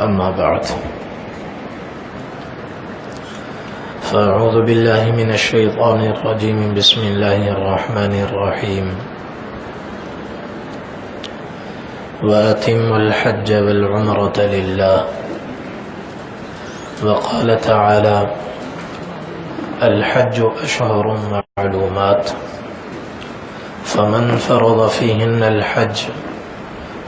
أما بعد فأعوذ بالله من الشيطان الرجيم بسم الله الرحمن الرحيم وأتموا الحج والعمرة لله وقال تعالى الحج أشهر معلومات فمن فرض فيهن الحج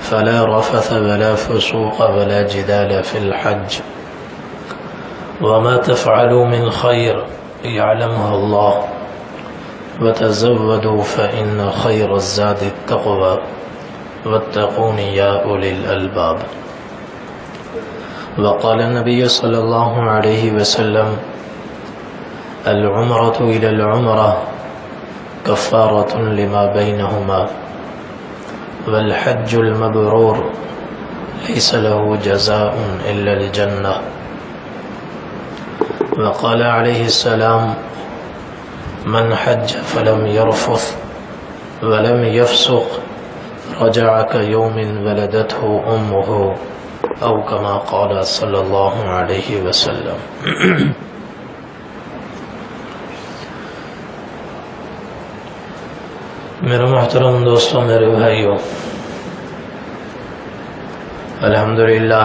فلا رفث ولا فسوق ولا جدال في الحج وما تفعلوا من خير يعلمه الله وتزودوا فإن خير الزاد التقوى واتقون يا أولي الألباب وقال النبي صلى الله عليه وسلم العمرة إلى العمرة كفارة لما بينهما والحج المبرور ليس له جزاء إلا الجنة وقال عليه السلام من حج فلم يرفث ولم يفسق رجع كيوم ولدته أمه أو كما قال صلی اللہ علیہ وسلم. میرے محترم دوستوں، میرے بھائیوں، الحمدللہ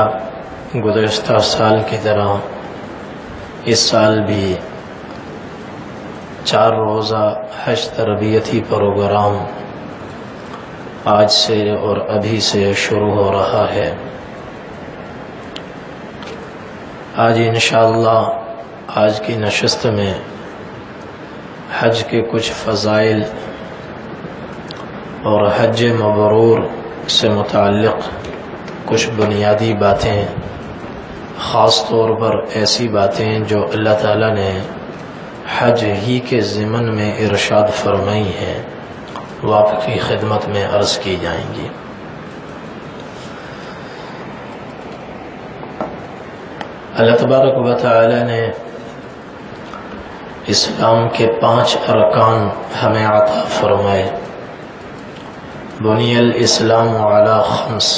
گزشتہ سال کی طرح اس سال بھی 4 روزہ حج تربیتی پروگرام آج سے اور ابھی سے شروع ہو رہا ہے. آج انشاءاللہ آج کی نشست میں حج کے کچھ فضائل اور حج مبرور سے متعلق کچھ بنیادی باتیں، خاص طور پر ایسی باتیں جو اللہ تعالیٰ نے حج ہی کے ضمن میں ارشاد فرمائی ہیں، وہ آپ کی خدمت میں عرض کی جائیں گی. اللہ تبارک و تعالی نے اسلام کے 5 ارکان ہمیں عطا فرمائے. بنی الاسلام علی 5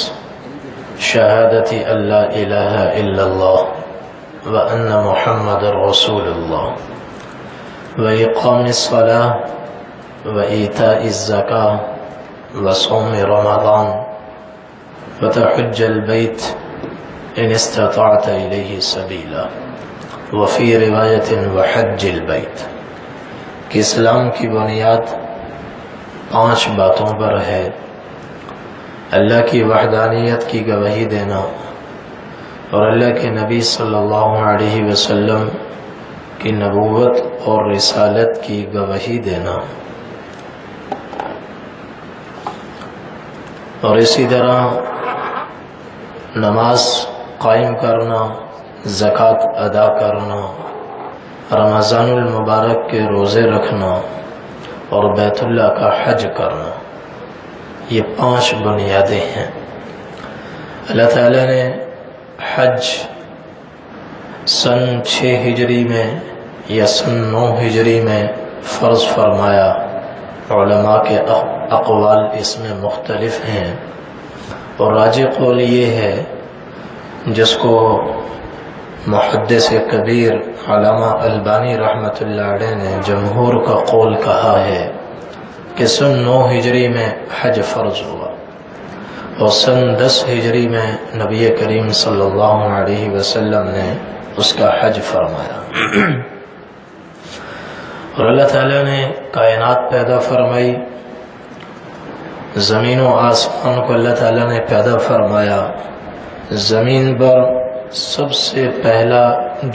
شہادت ان لا الہ الا اللہ وان محمد رسول اللہ واقام الصلاة وایتاء الزکاة وصوم رمضان وتحج البیت ان استطعت الیہ سبیلا وفی روایت وحج البیت. کہ اسلام کی بنیاد 5 باتوں پر ہے: اللہ کی وحدانیت کی گواہی دینا اور اللہ کے نبی صلی اللہ علیہ وسلم کی نبوت اور رسالت کی گواہی دینا، اور اسی طرح نماز قائم کرنا، زکوٰۃ ادا کرنا، رمضان المبارک کے روزے رکھنا اور بیت اللہ کا حج کرنا. یہ 5 بنیادیں ہیں. اللہ تعالیٰ نے حج سن 6 ہجری میں یا سن 9 ہجری میں فرض فرمایا. علماء کے اقوال اس میں مختلف ہیں، اور راجح قول یہ ہے جس کو محدث کبیر علامہ البانی رحمۃ اللہ علیہ نے جمہور کا قول کہا ہے کہ سن 9 ہجری میں حج فرض ہوا، اور سن 10 ہجری میں نبی کریم صلی اللہ علیہ وسلم نے اس کا حج فرمایا. اور اللہ تعالیٰ نے کائنات پیدا فرمائی، زمین و آسمان کو اللہ تعالیٰ نے پیدا فرمایا. زمین پر سب سے پہلا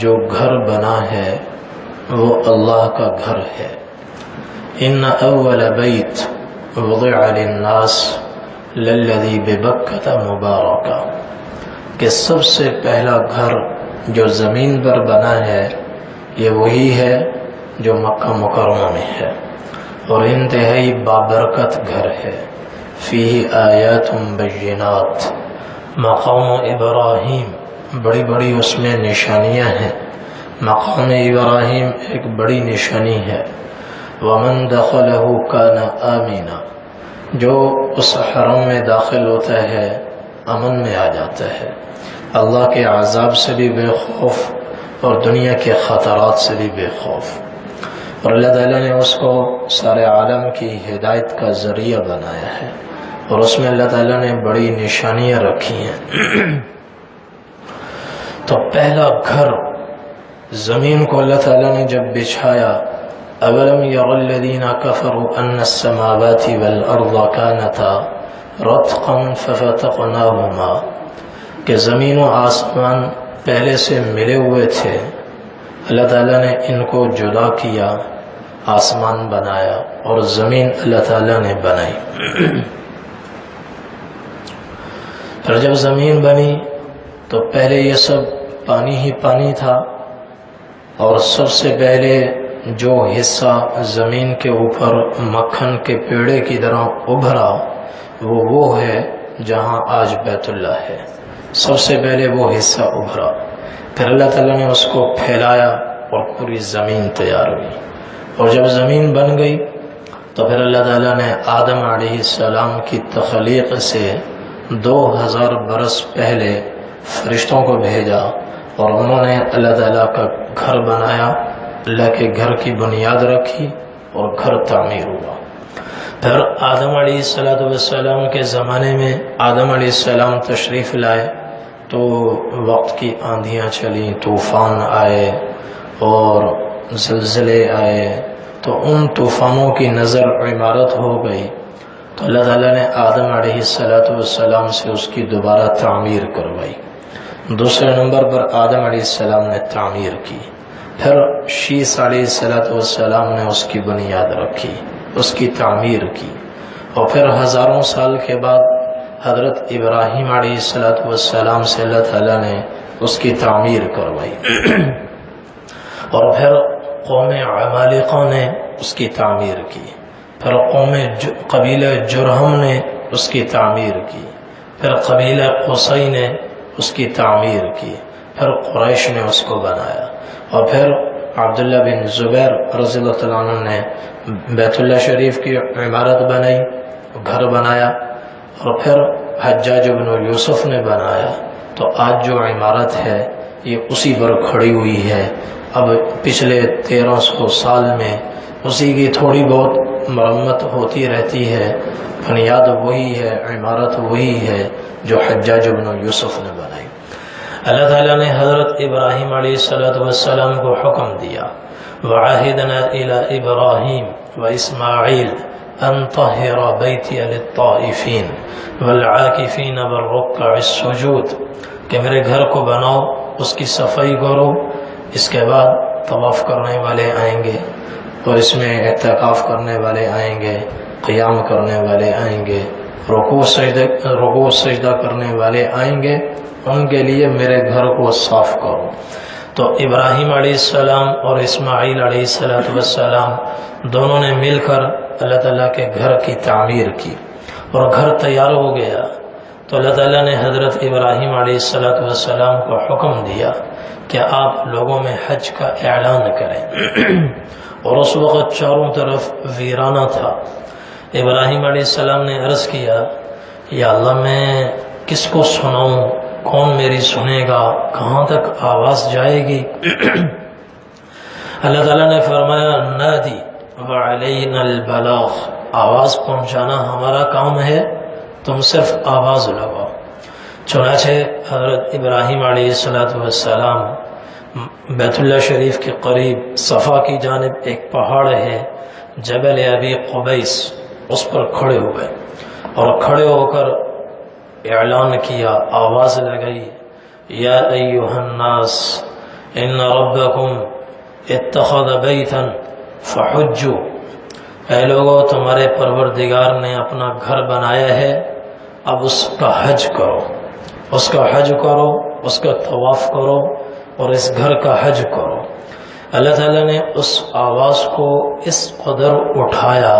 جو گھر بنا ہے وہ اللہ کا گھر ہے. ان اول بیت وضع للناس للذی ببکۃ مبارکہ، کہ سب سے پہلا گھر جو زمین پر بنا ہے یہ وہی ہے جو مکہ مکرمہ میں ہے، اور انتہائی بابرکت گھر ہے. فیہ آیات بینات، مقام ابراہیم، بڑی بڑی اس میں نشانیاں ہیں. مقام ابراہیم ایک بڑی نشانی ہے. ومن دخلہ کان آمنا، جو اس حرم میں داخل ہوتا ہے امن میں آ جاتا ہے. اللہ کے عذاب سے بھی بے خوف اور دنیا کے خطرات سے بھی بے خوف، اور اللہ تعالیٰ نے اس کو سارے عالم کی ہدایت کا ذریعہ بنایا ہے، اور اس میں اللہ تعالیٰ نے بڑی نشانیاں رکھی ہیں۔ تو پہلا گھر زمین کو اللہ تعالیٰ نے جب بچھایا، اولم یر الذین کفروا ان السماوات والارض کانتا رتقا ففتقناہما، کہ زمین و آسمان پہلے سے ملے ہوئے تھے، اللہ تعالیٰ نے ان کو جدا کیا، آسمان بنایا اور زمین اللہ تعالیٰ نے بنائی۔ پھر جب زمین بنی تو پہلے یہ سب پانی ہی پانی تھا، اور سب سے پہلے جو حصہ زمین کے اوپر مکھن کے پیڑے کی طرح ابھرا وہ ہے جہاں آج بیت اللہ ہے، سب سے پہلے وہ حصہ ابھرا۔ پھر اللہ تعالیٰ نے اس کو پھیلایا اور پوری زمین تیار ہوئی، اور جب زمین بن گئی تو پھر اللہ تعالیٰ نے آدم علیہ السلام کی تخلیق سے 2000 برس پہلے فرشتوں کو بھیجا، اور انہوں نے اللہ تعالیٰ کا گھر بنایا، اللہ کے گھر کی بنیاد رکھی اور گھر تعمیر ہوا۔ پھر آدم علیہ السلام کے زمانے میں آدم علیہ السلام تشریف لائے تو وقت کی آندھیاں چلیں، طوفان آئے اور زلزلے آئے، تو ان طوفانوں کی نظر عمارت ہو گئی، تو اللہ تعالیٰ نے آدم علیہ السلام سے اس کی دوبارہ تعمیر کروائی۔ دوسرے نمبر پر آدم علیہ السلام نے تعمیر کی، پھر شیس علیہ السلام نے اس کی بنیاد رکھی، اس کی تعمیر کی، اور پھر ہزاروں سال کے بعد حضرت ابراہیم علیہ السلام سے اللہ تعالیٰ نے اس کی تعمیر کروائی، اور پھر قوم عمالقہ نے اس کی تعمیر کی، پھر قبیلہ جرہم نے اس کی تعمیر کی، پھر قبیلہ قصی نے اس کی تعمیر کی، پھر قریش نے اس کو بنایا، اور پھر عبداللہ بن زبیر رضی اللہ عنہ نے بیت اللہ شریف کی عمارت بنائی، گھر بنایا، اور پھر حجاج بن یوسف نے بنایا۔ تو آج جو عمارت ہے یہ اسی پر کھڑی ہوئی ہے۔ اب پچھلے 1300 سال میں اسی کی تھوڑی بہت مرمت ہوتی رہتی ہے، بنیاد وہی ہے، عمارت وہی ہے جو حجاج بن یوسف نے بنائی۔ اللہ تعالیٰ نے حضرت ابراہیم علیہ السلام کو حکم دیا، وَعَهِدْنَا إِلَىٰ إِبْرَاهِيمَ وَإِسْمَاعِيلَ أَن طَهِّرَ بَيْتِيَ لِلطَّائِفِينَ وَالْعَاكِفِينَ وَالرُّكَّعِ السُّجُودِ، کہ میرے گھر کو بناؤ، اس کی صفائی کرو، اس کے بعد طواف کرنے والے آئیں گے، اور اس میں اعتکاف کرنے والے آئیں گے، قیام کرنے والے آئیں گے، رکوع سجدہ کرنے والے آئیں گے، ان کے لیے میرے گھر کو صاف کرو۔ تو ابراہیم علیہ السلام اور اسماعیل علیہ السلام دونوں نے مل کر اللہ تعالیٰ کے گھر کی تعمیر کی، اور گھر تیار ہو گیا۔ تو اللہ تعالیٰ نے حضرت ابراہیم علیہ السلام کو حکم دیا کہ آپ لوگوں میں حج کا اعلان کریں، اور اس وقت چاروں طرف ویرانہ تھا۔ ابراہیم علیہ السلام نے عرض کیا، یا اللہ میں کس کو سناؤں، کون میری سنے گا، کہاں تک آواز جائے گی؟ اللہ تعالیٰ نے فرمایا، نادی وعلینا البلاغ، آواز پہنچانا ہمارا کام ہے، تم صرف آواز لگاؤ۔ چنانچہ حضرت ابراہیم علیہ السلام بیت اللہ شریف کے قریب صفا کی جانب ایک پہاڑ ہے جبل ابی قبیس، اس پر کھڑے ہوئے، اور کھڑے ہو کر اعلان کیا، آواز لگائی، یا ایھا الناس ان ربکم اتخذ بیتا فحجوا، اے لوگو تمہارے پروردگار نے اپنا گھر بنایا ہے، اب اس کا حج کرو، اس کا حج کرو، اس کا طواف کرو، اور اس گھر کا حج کرو۔ اللہ تعالیٰ نے اس آواز کو اس قدر اٹھایا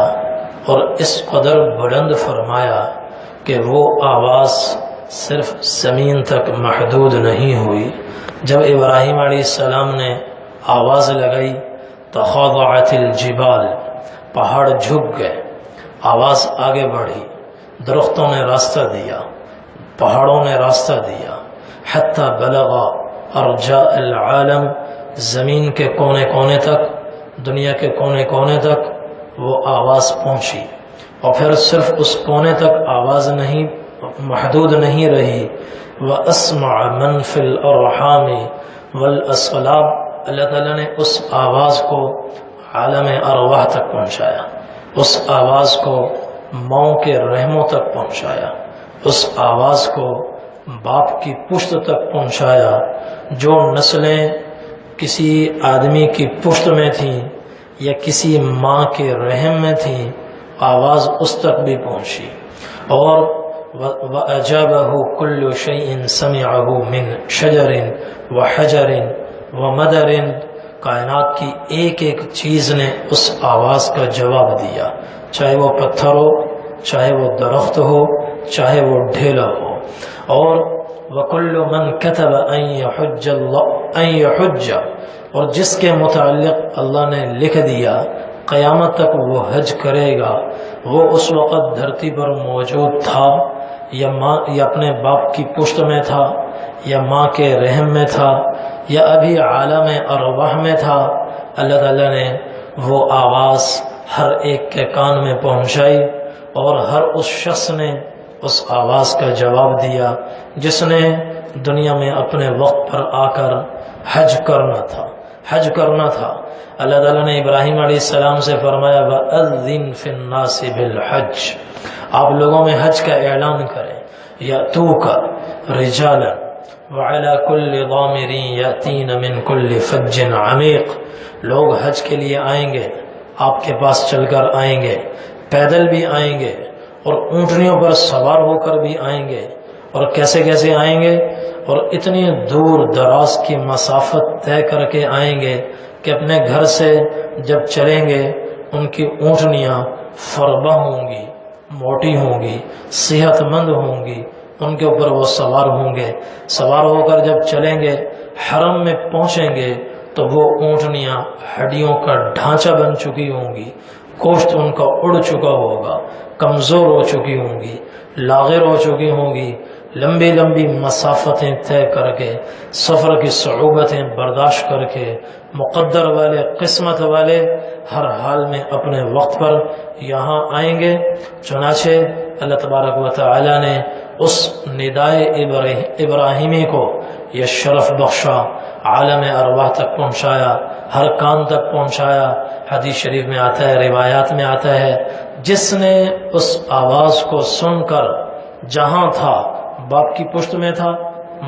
اور اس قدر بلند فرمایا کہ وہ آواز صرف زمین تک محدود نہیں ہوئی۔ جب ابراہیم علیہ السلام نے آواز لگائی، تخاضعت الجبال، پہاڑ جھک گئے، آواز آگے بڑھی، درختوں نے راستہ دیا، پہاڑوں نے راستہ دیا، حتی بلغ ارجاء العالم، زمین کے کونے کونے تک، دنیا کے کونے کونے تک وہ آواز پہنچی، اور پھر صرف اس کونے تک آواز نہیں محدود نہیں رہی، وَأَسْمَعَ مَنْ فِي الْأَرْحَامِ وَالْأَصْلَابِ، اللہ تعالیٰ نے اس آواز کو عالم ارواح تک پہنچایا، اس آواز کو ماؤں کے رحموں تک پہنچایا، اس آواز کو باپ کی پشت تک پہنچایا۔ جو نسلیں کسی آدمی کی پشت میں تھیں یا کسی ماں کے رحم میں تھیں، آواز اس تک بھی پہنچی۔ اور وَأَجَابَهُ كُلُّ شَيْءٍ سَمِعَهُ مِنْ شَجَرٍ وَحَجَرٍ وَمَدَرٍ، کائنات کی ایک ایک چیز نے اس آواز کا جواب دیا، چاہے وہ پتھر ہو، چاہے وہ درخت ہو، چاہے وہ ڈھیلا ہو۔ اور وَكُلُّ مَنْ كَتَبَ أَنْ يَحُجَّ، اور جس کے متعلق اللہ نے لکھ دیا قیامت تک وہ حج کرے گا، وہ اس وقت دھرتی پر موجود تھا یا اپنے باپ کی پشت میں تھا یا ماں کے رحم میں تھا یا ابھی عالم ارواح میں تھا، اللہ تعالیٰ نے وہ آواز ہر ایک کے کان میں پہنچائی، اور ہر اس شخص نے اس آواز کا جواب دیا جس نے دنیا میں اپنے وقت پر آ کر حج کرنا تھا۔ اللہ تعالیٰ نے ابراہیم علیہ السلام سے فرمایا وَأَذِّن فِي النَّاسِ بِالْحَجِّ، آپ لوگوں میں حج کا اعلان کریں، یَأْتُوکَ رِجَالًا وَعَلَى كُلِّ ضَامِرٍ يَأْتِينَ مِنْ كُلِّ فَجٍّ عَمِيقٍ، لوگ حج کے لیے آئیں گے، آپ کے پاس چل کر آئیں گے، پیدل بھی آئیں گے، اور اونٹنیوں پر سوار ہو کر بھی آئیں گے، اور کیسے کیسے آئیں گے، اور اتنی دور دراز کی مسافت طے کر کے آئیں گے کہ اپنے گھر سے جب چلیں گے ان کی اونٹنیاں فربہ ہوں گی، موٹی ہوں گی، صحت مند ہوں گی، ان کے اوپر وہ سوار ہوں گے، سوار ہو کر جب چلیں گے حرم میں پہنچیں گے تو وہ اونٹنیاں ہڈیوں کا ڈھانچہ بن چکی ہوں گی، گوشت ان کا اڑ چکا ہوگا، کمزور ہو چکی ہوں گی، لاغر ہو چکی ہوں گی، لمبی لمبی مسافتیں طے کر کے، سفر کی صعوبتیں برداشت کر کے، مقدر والے قسمت والے ہر حال میں اپنے وقت پر یہاں آئیں گے۔ چنانچہ اللہ تبارک و تعالی نے اس ندائے ابراہیمی کو یہ شرف بخشا، عالم ارواح تک پہنچایا، ہر کان تک پہنچایا۔ حدیث شریف میں آتا ہے، روایات میں آتا ہے، جس نے اس آواز کو سن کر جہاں تھا، باپ کی پشت میں تھا،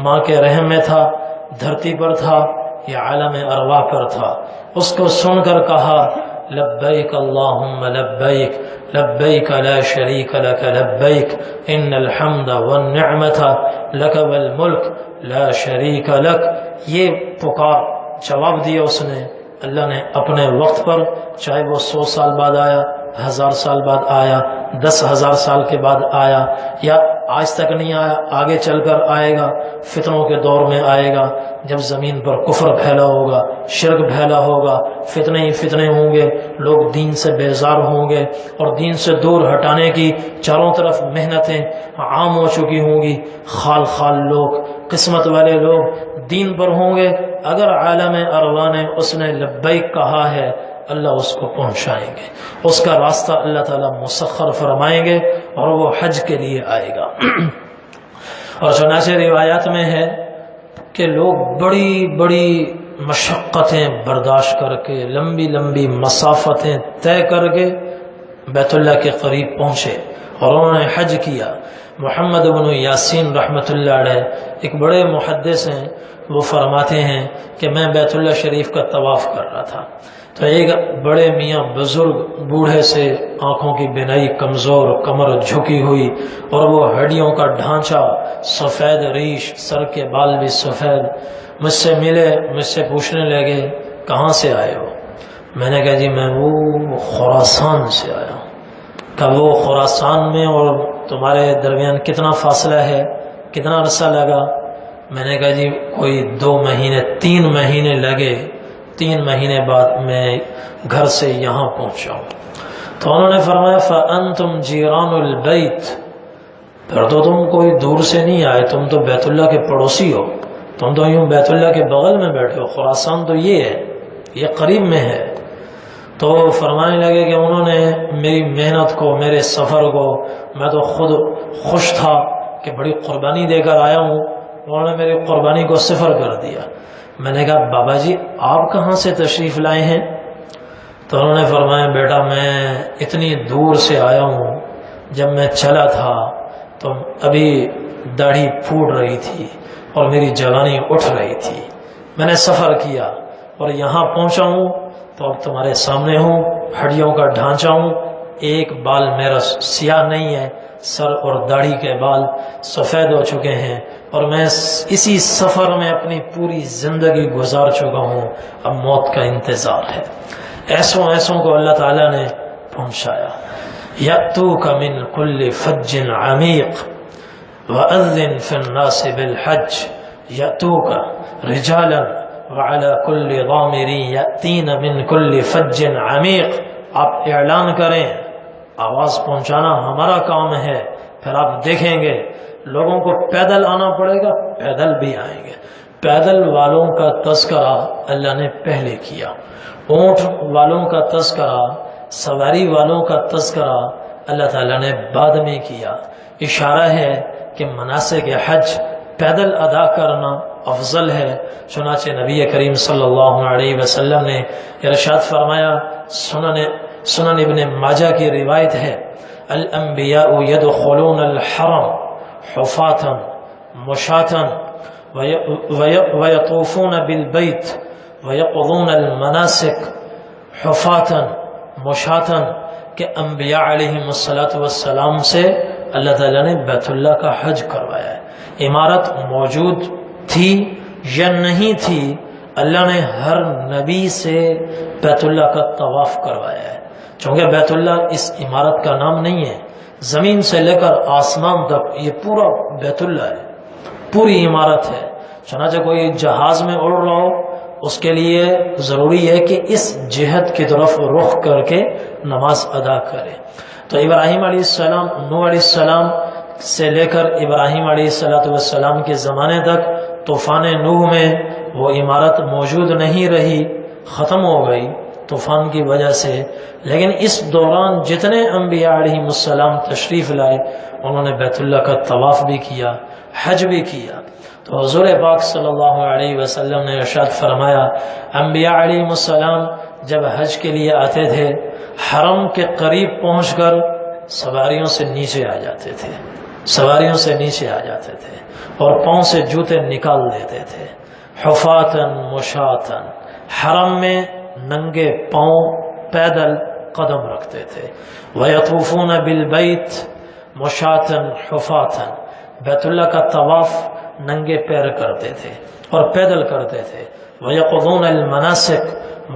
ماں کے رحم میں تھا، دھرتی پر تھا یا عالم ارواح پر تھا، اس کو سن کر کہا لبیک اللہم لبیک لبیک لا شریک لک لبیک ان الحمد والنعمت لک والملک لا شریک لک، یہ پکار جواب دیا اس نے۔ اللہ نے اپنے وقت پر، چاہے وہ 100 سال بعد آیا، 1000 سال بعد آیا، 10,000 سال کے بعد آیا، یا آج تک نہیں آیا، آگے چل کر آئے گا، فتنوں کے دور میں آئے گا، جب زمین پر کفر پھیلا ہوگا، شرک پھیلا ہوگا، فتنے ہی فتنے ہوں گے، لوگ دین سے بیزار ہوں گے، اور دین سے دور ہٹانے کی چاروں طرف محنتیں عام ہو چکی ہوں گی، خال خال لوگ، قسمت والے لوگ دین پر ہوں گے۔ اگر عالم ارواح نے اس نے لبیک کہا ہے، اللہ اس کو پہنچائیں گے، اس کا راستہ اللہ تعالیٰ مسخر فرمائیں گے، اور وہ حج کے لیے آئے گا۔ اور چنانچہ روایات میں ہے کہ لوگ بڑی بڑی مشقتیں برداشت کر کے، لمبی لمبی مسافتیں طے کر کے بیت اللہ کے قریب پہنچے اور انہوں نے حج کیا۔ محمد بن یاسین رحمۃ اللہ علیہ ایک بڑے محدث ہیں، وہ فرماتے ہیں کہ میں بیت اللہ شریف کا طواف کر رہا تھا، تو ایک بڑے میاں بزرگ بوڑھے سے، آنکھوں کی بینائی کمزور، کمر جھکی ہوئی، اور وہ ہڈیوں کا ڈھانچہ، سفید ریش، سر کے بال بھی سفید، مجھ سے ملے، مجھ سے پوچھنے لگے کہاں سے آئے ہو؟ میں نے کہا جی میں وہ خراسان سے آیا ہوں۔ کہ وہ خراسان میں اور تمہارے درمیان کتنا فاصلہ ہے، کتنا عرصہ لگا؟ میں نے کہا جی کوئی 2 مہینے 3 مہینے لگے، 3 مہینے بعد میں گھر سے یہاں پہنچا ہوں۔ تو انہوں نے فرمایا فَأَنْتُمْ جِيرَانُ الْبَيْتِ، پھر تو تم کوئی دور سے نہیں آئے، تم تو بیت اللہ کے پڑوسی ہو، تم تو یوں بیت اللہ کے بغل میں بیٹھے ہو، خراسان تو یہ ہے، یہ قریب میں ہے۔ تو فرمانے لگے کہ انہوں نے میری محنت کو، میرے سفر کو، میں تو خود خوش تھا کہ بڑی قربانی دے کر آیا ہوں، انہوں نے میری قربانی کو صفر کر دیا۔ میں نے کہا بابا جی آپ کہاں سے تشریف لائے ہیں؟ تو انہوں نے فرمایا بیٹا میں اتنی دور سے آیا ہوں، جب میں چلا تھا تو ابھی داڑھی پھوٹ رہی تھی اور میری جوانی اٹھ رہی تھی، میں نے سفر کیا اور یہاں پہنچا ہوں تو اب تمہارے سامنے ہوں، ہڈیوں کا ڈھانچہ ہوں، ایک بال میرا سیاہ نہیں ہے، سر اور داڑھی کے بال سفید ہو چکے ہیں، اور میں اسی سفر میں اپنی پوری زندگی گزار چکا ہوں، اب موت کا انتظار ہے۔ ایسوں ایسوں کو اللہ تعالیٰ نے پہنچایا۔ یأتوک من کل فج عمیق وأذن فی الناس بالحج یأتوک رجالا وعلى كل ضامر یأتین من کل فج عمیق۔ آپ اعلان کریں، آواز پہنچانا ہمارا کام ہے، پھر آپ دیکھیں گے لوگوں کو پیدل آنا پڑے گا، پیدل بھی آئیں گے۔ پیدل والوں کا تذکرہ اللہ نے پہلے کیا، اونٹ والوں کا تذکرہ، سواری والوں کا تذکرہ اللہ تعالیٰ نے بعد میں کیا۔ اشارہ ہے کہ مناسک حج پیدل ادا کرنا افضل ہے۔ چنانچہ نبی کریم صلی اللہ علیہ وسلم نے ارشاد فرمایا، سنن ابن ماجہ کی روایت ہے، الانبیاء یدخلون الحرم حفاتا مشاتا ویطوفون بالبیت ویقضون المناسک حفاتا مشاتا، کہ انبیاء علیہ السلام سے اللہ تعالیٰ نے بیت اللہ کا حج کروایا ہے۔ عمارت موجود تھی یا نہیں تھی، اللہ نے ہر نبی سے بیت اللہ کا طواف کروایا ہے، چونکہ بیت اللہ اس عمارت کا نام نہیں ہے، زمین سے لے کر آسمان تک یہ پورا بیت اللہ ہے، پوری عمارت ہے۔ چنانچہ کوئی جہاز میں اڑ رہا ہو، اس کے لیے ضروری ہے کہ اس جہت کی طرف رخ کر کے نماز ادا کرے۔ تو ابراہیم علیہ السلام، نوح علیہ السلام سے لے کر ابراہیم علیہ السلام کے زمانے تک طوفان نوح میں وہ عمارت موجود نہیں رہی، ختم ہو گئی طوفان کی وجہ سے، لیکن اس دوران جتنے انبیاء علیہ السلام تشریف لائے انہوں نے بیت اللہ کا طواف بھی کیا، حج بھی کیا۔ تو حضور پاک صلی اللہ علیہ وسلم نے ارشاد فرمایا، انبیاء علیہ السلام جب حج کے لیے آتے تھے حرم کے قریب پہنچ کر سواریوں سے نیچے آ جاتے تھے، سواریوں سے نیچے آ جاتے تھے اور پاؤں سے جوتے نکال دیتے تھے، حفاتن مشاتن، حرم میں ننگے پاؤں پیدل قدم رکھتے تھے۔ وَيَطُوفُونَ بِالْبَيْتِ مُشَاتًا حُفَاتًا، بیت اللہ کا طواف ننگے پیر کرتے تھے اور پیدل کرتے تھے۔ وَيَقْضُونَ الْمَنَاسِكَ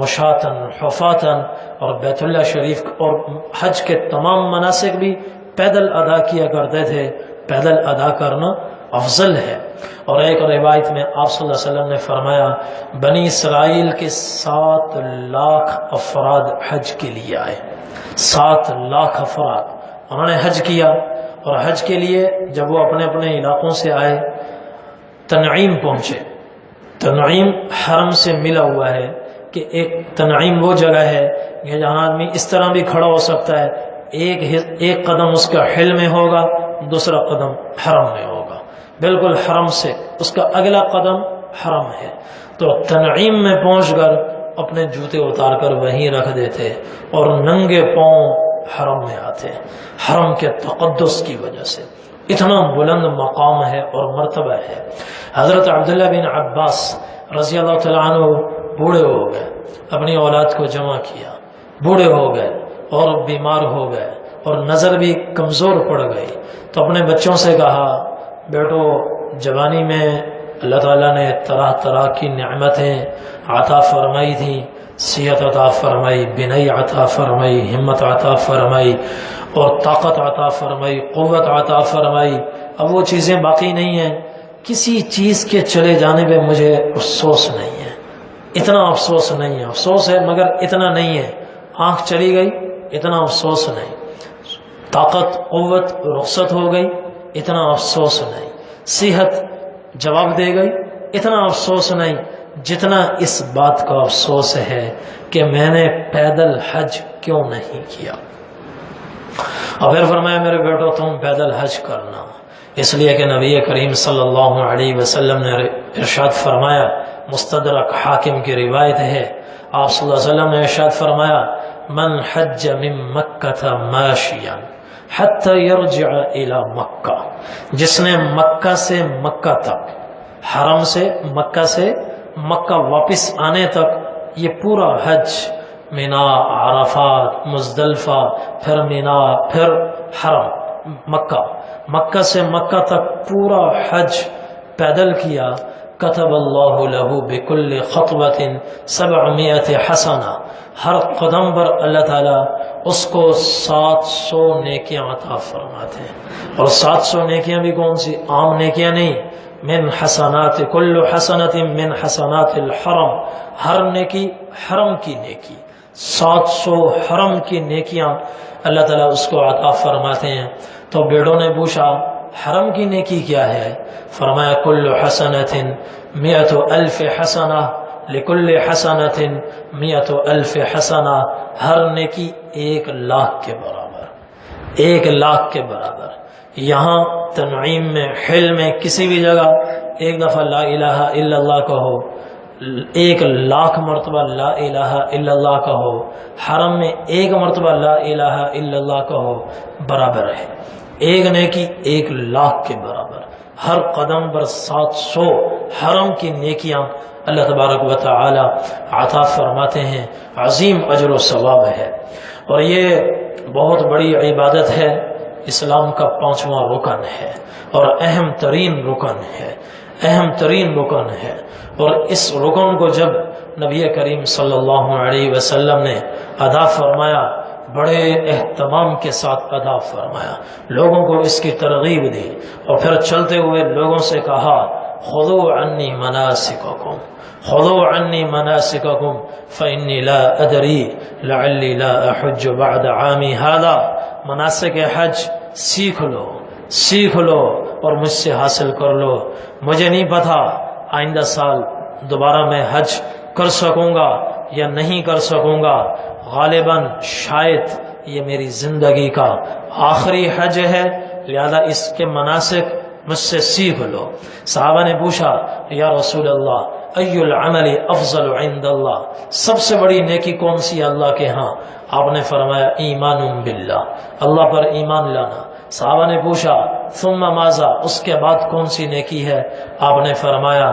مُشَاتًا حُفَاتًا، اور بیت اللہ شریف اور حج کے تمام مناسک بھی پیدل ادا کیا کرتے تھے۔ پیدل ادا کرنا افضل ہے۔ اور ایک روایت میں آپ صلی اللہ علیہ وسلم نے فرمایا، بنی اسرائیل کے 7 لاکھ افراد حج کے لیے آئے، 7 لاکھ افراد انہوں نے حج کیا۔ اور حج کے لیے جب وہ اپنے اپنے علاقوں سے آئے تنعیم پہنچے۔ تنعیم حرم سے ملا ہوا ہے کہ ایک تنعیم وہ جگہ ہے کہ جہاں آدمی اس طرح بھی کھڑا ہو سکتا ہے، ایک قدم اس کا حل میں ہوگا، دوسرا قدم حرم میں ہوگا، بالکل حرم سے اس کا اگلا قدم حرم ہے۔ تو تنعیم میں پہنچ کر اپنے جوتے اتار کر وہیں رکھ دیتے اور ننگے پاؤں حرم میں آتے، حرم کے تقدس کی وجہ سے۔ اتنا بلند مقام ہے اور مرتبہ ہے۔ حضرت عبداللہ بن عباس رضی اللہ تعالیٰ عنہ بوڑھے ہو گئے، اپنی اولاد کو جمع کیا، بوڑھے ہو گئے اور بیمار ہو گئے اور نظر بھی کمزور پڑ گئی، تو اپنے بچوں سے کہا، بیٹو جوانی میں اللہ تعالیٰ نے طرح طرح کی نعمتیں عطا فرمائی تھیں، صحت عطا فرمائی، بنائی عطا فرمائی، ہمت عطا فرمائی اور طاقت عطا فرمائی، قوت عطا فرمائی، اب وہ چیزیں باقی نہیں ہیں، کسی چیز کے چلے جانے پہ مجھے افسوس نہیں ہے، اتنا افسوس نہیں ہے، افسوس ہے مگر اتنا نہیں ہے، آنکھ چلی گئی اتنا افسوس نہیں، طاقت قوت رخصت ہو گئی اتنا افسوس نہیں، صحت جواب دے گئی، اتنا افسوس نہیں جتنا اس بات کا افسوس ہے کہ میں نے پیدل حج کیوں نہیں کیا۔ اور پھر فرمایا میرے بیٹو تم پیدل حج کرنا، اس لیے کہ نبی کریم صلی اللہ علیہ وسلم نے ارشاد فرمایا، مستدرک حاکم کی روایت ہے، آپ صلی اللہ علیہ وسلم نے ارشاد فرمایا، من حج من مکہ ماشیا حتی یرجع الی مکہ، جس نے مکہ سے مکہ تک، حرم سے مکہ واپس آنے تک یہ پورا حج، مینا، عرفات، مزدلفہ، پھر مینا، پھر حرم، مکہ سے مکہ تک پورا حج پیدل کیا، کتب اللہ لہ بکل خطوۃ 700 حسنہ، ہر قدم پر اللہ تعالیٰ اس کو 700 نیکیاں عطا فرماتے ہیں۔ اور 700 نیکیاں بھی کون سی؟ عام نیکیاں نہیں، من حسنات کل حسنۃ من حسنات الحرم، ہر نیکی حرم کی نیکی، 700 حرم کی نیکیاں اللہ تعالیٰ اس کو عطا فرماتے ہیں۔ تو بیڑوں نے پوچھا حرم کی نیکی کیا ہے؟ فرمایا کل حسنۃ 100,000 حسنہ لکل حسنۃ 100,000 حسنہ، ہر نیکی 1,00,000 کے برابر، 1,00,000 کے برابر۔ یہاں تنعیم میں، حل میں، کسی بھی جگہ ایک دفعہ لا الہ الا اللہ کہو، 1,00,000 مرتبہ لا الہ الا اللہ کہو، حرم میں 1 مرتبہ لا الہ الا اللہ کہو، برابر ہے، ایک نیکی 1,00,000 کے برابر، ہر قدم پر 700 حرم کی نیکیاں اللہ تبارک و تعالی عطا فرماتے ہیں، عظیم اجر و ثواب ہے۔ اور یہ بہت بڑی عبادت ہے، اسلام کا 5واں رکن ہے اور اہم ترین رکن ہے، اور اس رکن کو جب نبی کریم صلی اللہ علیہ وسلم نے ادا فرمایا، بڑے اہتمام کے ساتھ ادا فرمایا، لوگوں کو اس کی ترغیب دی، اور پھر چلتے ہوئے لوگوں سے کہا خذوا عنی مناسککم، خذوا عنی مناسککم فإنی لا ادری لعلی لا احج بعد عامی هذا، مناسک حج سیکھ لو اور مجھ سے حاصل کر لو، مجھے نہیں پتا آئندہ سال دوبارہ میں حج کر سکوں گا یا نہیں کر سکوں گا، غالباً شاید یہ میری زندگی کا آخری حج ہے، لہذا اس کے مناسک مجھ سے سیکھ لو۔ صحابہ نے پوچھا یا رسول اللہ ای العمل افضل عند اللہ، سب سے بڑی نیکی کون سی ہے اللہ کے ہاں؟ آپ نے فرمایا ایمان باللہ، اللہ پر ایمان لانا۔ صحابہ نے پوچھا ثم ماذا، اس کے بعد کون سی نیکی ہے؟ آپ نے فرمایا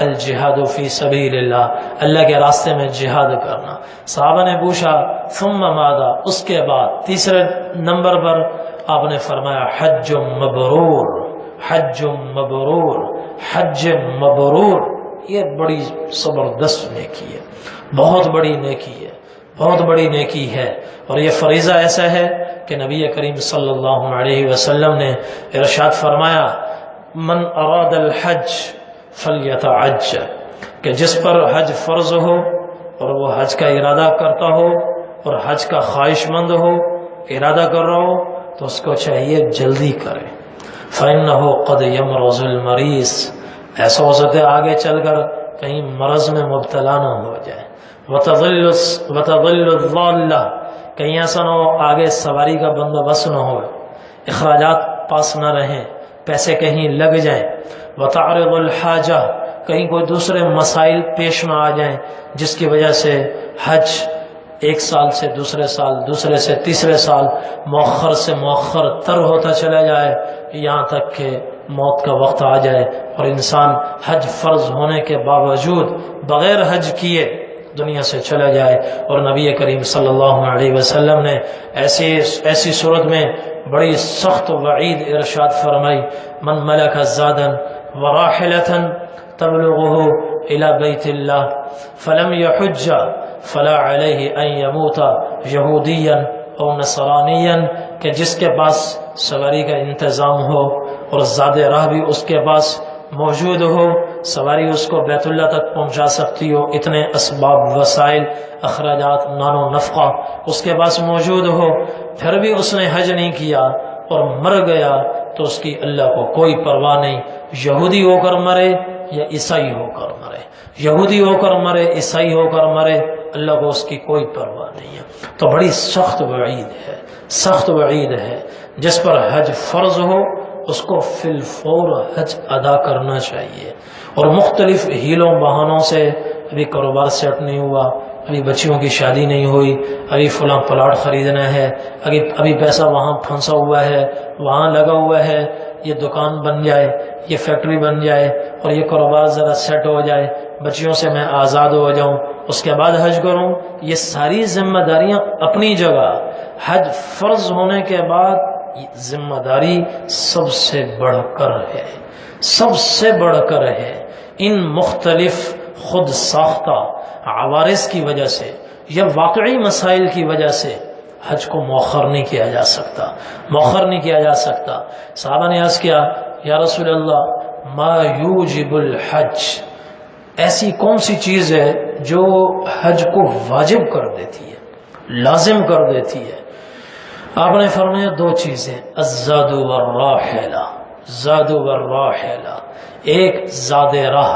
الجہاد فی سبیل اللہ، اللہ کے راستے میں جہاد کرنا۔ صحابہ نے پوچھا ثم ماذا، اس کے بعد تیسرے نمبر پر آپ نے فرمایا حج مبرور، یہ بڑی زبردست نیکی ہے، بہت بڑی نیکی ہے، اور یہ فریضہ ایسا ہے کہ نبی کریم صلی اللہ علیہ وسلم نے ارشاد فرمایا من اراد الحج فلیتعجل، کہ جس پر حج فرض ہو اور وہ حج کا ارادہ کرتا ہو اور حج کا خواہش مند ہو، ارادہ کر رہا ہو، تو اس کو چاہیے جلدی کرے، فإنه قد يمرض المریض، ایسا ہو سکتا ہے آگے چل کر کہیں مرض میں مبتلا نہ ہو جائے، وتضل الضالہ، کہیں ایسا نہ ہو آگے سواری کا بندوبست نہ ہو، اخراجات پاس نہ رہیں، پیسے کہیں لگ جائیں، وتعرض الحاجہ، کہیں کوئی دوسرے مسائل پیش نہ آ جائیں جس کی وجہ سے حج ایک سال سے دوسرے سال، دوسرے سے تیسرے سال، مؤخر سے مؤخر تر ہوتا چلا جائے، یہاں تک کہ موت کا وقت آ جائے اور انسان حج فرض ہونے کے باوجود بغیر حج کیے دنیا سے چلا جائے۔ اور نبی کریم صلی اللہ علیہ وسلم نے ایسی صورت میں بڑی سخت وعید ارشاد فرمائی من ملک زادا وراحلة تبلغه الى بیت اللہ فلم یحج فلا علیہ ان یموت یہودیا او نصرانیا، کہ جس کے پاس سواری کا انتظام ہو اور زاد راہ بھی اس کے پاس موجود ہو، سواری اس کو بیت اللہ تک پہنچا سکتی ہو، اتنے اسباب، وسائل، اخراجات، نان و نفقہ اس کے پاس موجود ہو، پھر بھی اس نے حج نہیں کیا اور مر گیا تو اس کی اللہ کو کوئی پرواہ نہیں، یہودی ہو کر مرے یا عیسائی ہو کر مرے، یہودی ہو کر مرے عیسائی ہو کر مرے، اللہ کو اس کی کوئی پرواہ نہیں ہے۔ تو بڑی سخت وعید ہے، سخت وعید ہے۔ جس پر حج فرض ہو اس کو فی الفور حج ادا کرنا چاہیے، اور مختلف ہیلوں بہانوں سے، ابھی کاروبار سیٹ نہیں ہوا، ابھی بچیوں کی شادی نہیں ہوئی، ابھی فلاں پلاٹ خریدنا ہے، ابھی پیسہ وہاں پھنسا ہوا ہے، وہاں لگا ہوا ہے، یہ دکان بن جائے، یہ فیکٹری بن جائے، اور یہ کاروبار ذرا سیٹ ہو جائے، بچیوں سے میں آزاد ہو جاؤں، اس کے بعد حج کروں۔ یہ ساری ذمہ داریاں اپنی جگہ، حج فرض ہونے کے بعد ذمہ داری سب سے بڑھ کر ہے، سب سے بڑھ کر ہے۔ ان مختلف خود ساختہ عوارض کی وجہ سے یا واقعی مسائل کی وجہ سے حج کو مؤخر نہیں کیا جا سکتا، مؤخر نہیں کیا جا سکتا۔ صحابہ نے عرض کیا، یا رسول اللہ ما یوجب الحج، ایسی کون سی چیز ہے جو حج کو واجب کر دیتی ہے، لازم کر دیتی ہے؟ آپ نے فرمایا دو چیزیں، الزاد والراحلہ، زاد والراحلہ، ایک زاد راہ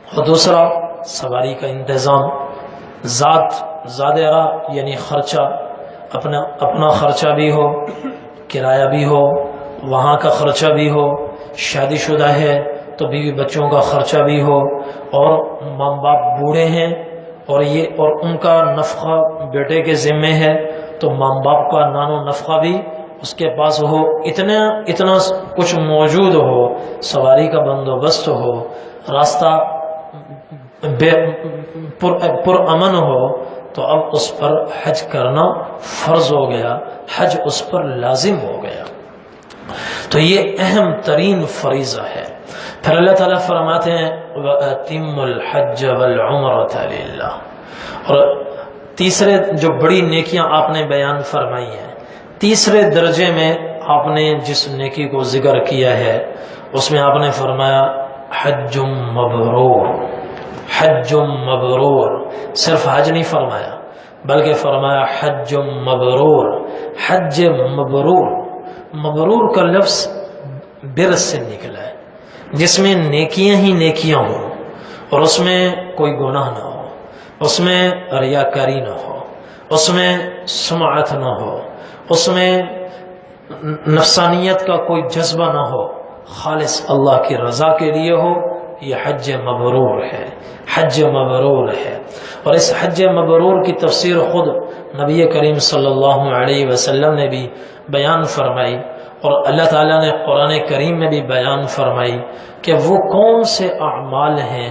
اور دوسرا سواری کا انتظام۔ زاد راہ یعنی خرچہ، اپنا خرچہ بھی ہو، کرایہ بھی ہو، وہاں کا خرچہ بھی ہو، شادی شدہ ہے تو بیوی بچوں کا خرچہ بھی ہو، اور ماں باپ بوڑھے ہیں اور ان کا نفقہ بیٹے کے ذمے ہے، تو ماں باپ کا نان و نفقہ بھی اس کے پاس ہو، اتنا کچھ موجود ہو، سواری کا بندوبست ہو، راستہ پر امن ہو، تو اب اس پر حج کرنا فرض ہو گیا، حج اس پر لازم ہو گیا۔ تو یہ اہم ترین فریضہ ہے۔ پھر اللہ تعالیٰ فرماتے ہیں وَأَتِمُّ الْحَجَّ وَالْعُمْرَةَ لِلَّهِ، اور تیسرے جو بڑی نیکیاں آپ نے بیان فرمائی ہیں، تیسرے درجے میں آپ نے جس نیکی کو ذکر کیا ہے اس میں آپ نے فرمایا حج مبرور، حج مبرور، صرف حج نہیں فرمایا بلکہ فرمایا حج مبرور، حج مبرور۔ مبرور کا لفظ بر سے نکلا ہے، جس میں نیکیاں ہی نیکیاں ہوں اور اس میں کوئی گناہ نہ ہو، اس میں ریاکاری نہ ہو، اس میں سمعت نہ ہو، اس میں نفسانیت کا کوئی جذبہ نہ ہو، خالص اللہ کی رضا کے لیے ہو، یہ حج مبرور ہے، حج مبرور ہے۔ اور اس حج مبرور کی تفسیر خود نبی کریم صلی اللہ علیہ وسلم نے بھی بیان فرمائی، اور اللہ تعالیٰ نے قرآن کریم میں بھی بیان فرمائی کہ وہ کون سے اعمال ہیں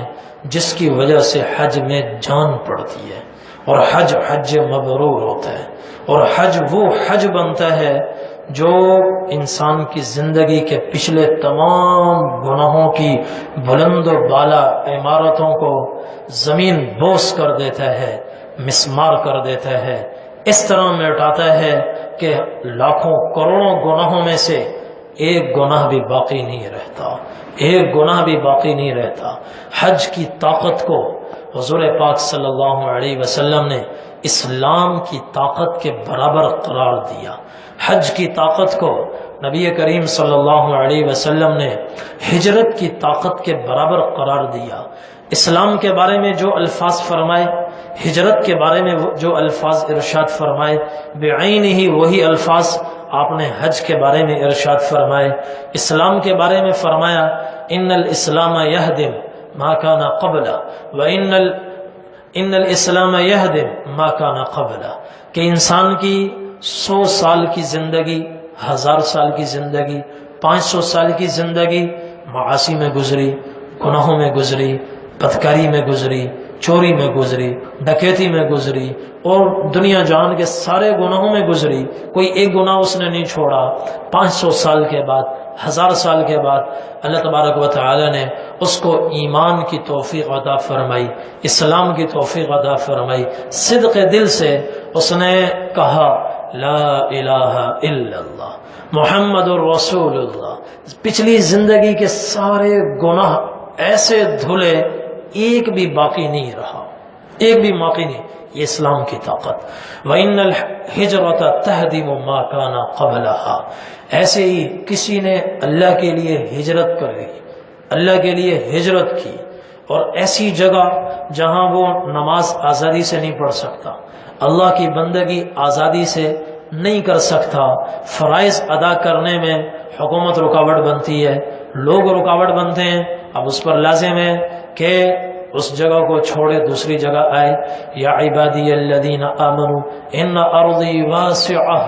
جس کی وجہ سے حج میں جان پڑتی ہے، اور حج مبرور ہوتا ہے، اور حج وہ حج بنتا ہے جو انسان کی زندگی کے پچھلے تمام گناہوں کی بلند و بالا عمارتوں کو زمین بوس کر دیتا ہے، مسمار کر دیتا ہے، اس طرح مٹاتا ہے کہ لاکھوں کروڑوں گناہوں میں سے ایک گناہ بھی باقی نہیں رہتا، ایک گناہ بھی باقی نہیں رہتا۔ حج کی طاقت کو حضور پاک صلی اللہ علیہ وسلم نے اسلام کی طاقت کے برابر قرار دیا، حج کی طاقت کو نبی کریم صلی اللہ علیہ وسلم نے ہجرت کی طاقت کے برابر قرار دیا۔ اسلام کے بارے میں جو الفاظ فرمائے، ہجرت کے بارے میں جو الفاظ ارشاد فرمائے، بعین ہی وہی الفاظ آپ نے حج کے بارے میں ارشاد فرمائے۔ اسلام کے بارے میں فرمایا ان الاسلام یہدم ما کان قبلہ ان الاسلام یہدم ما کان قبلہ، کہ انسان کی 100 سال کی زندگی، 1000 سال کی زندگی، 500 سال کی زندگی معاصی میں گزری، گناہوں میں گزری، بدکاری میں گزری، چوری میں گزری، ڈکیتی میں گزری، اور دنیا جہان کے سارے گناہوں میں گزری، کوئی ایک گناہ اس نے نہیں چھوڑا۔ 500 سال کے بعد، 1000 سال کے بعد اللہ تبارک و تعالی نے اس کو ایمان کی توفیق عطا فرمائی، اسلام کی توفیق عطا فرمائی۔ صدق دل سے اس نے کہا لا الہ الا اللہ محمد الرسول اللہ۔ پچھلی زندگی کے سارے گناہ ایسے دھلے، ایک بھی باقی نہیں رہا، ایک بھی باقی نہیں. یہ اسلام کی طاقت. وَإِنَّ الْهِجْرَةَ تَهْدِمُ مَا كَانَ قَبْلَهَا. ایسے ہی کسی نے اللہ کے لیے ہجرت کر لی، اللہ کے لیے ہجرت کی، اور ایسی جگہ جہاں وہ نماز آزادی سے نہیں پڑھ سکتا، اللہ کی بندگی آزادی سے نہیں کر سکتا، فرائض ادا کرنے میں حکومت رکاوٹ بنتی ہے، لوگ رکاوٹ بنتے ہیں، اب اس پر لازم ہے کہ اس جگہ کو چھوڑے دوسری جگہ آئے. یا عبادی الذین آمنوا ان ارضی واسعہ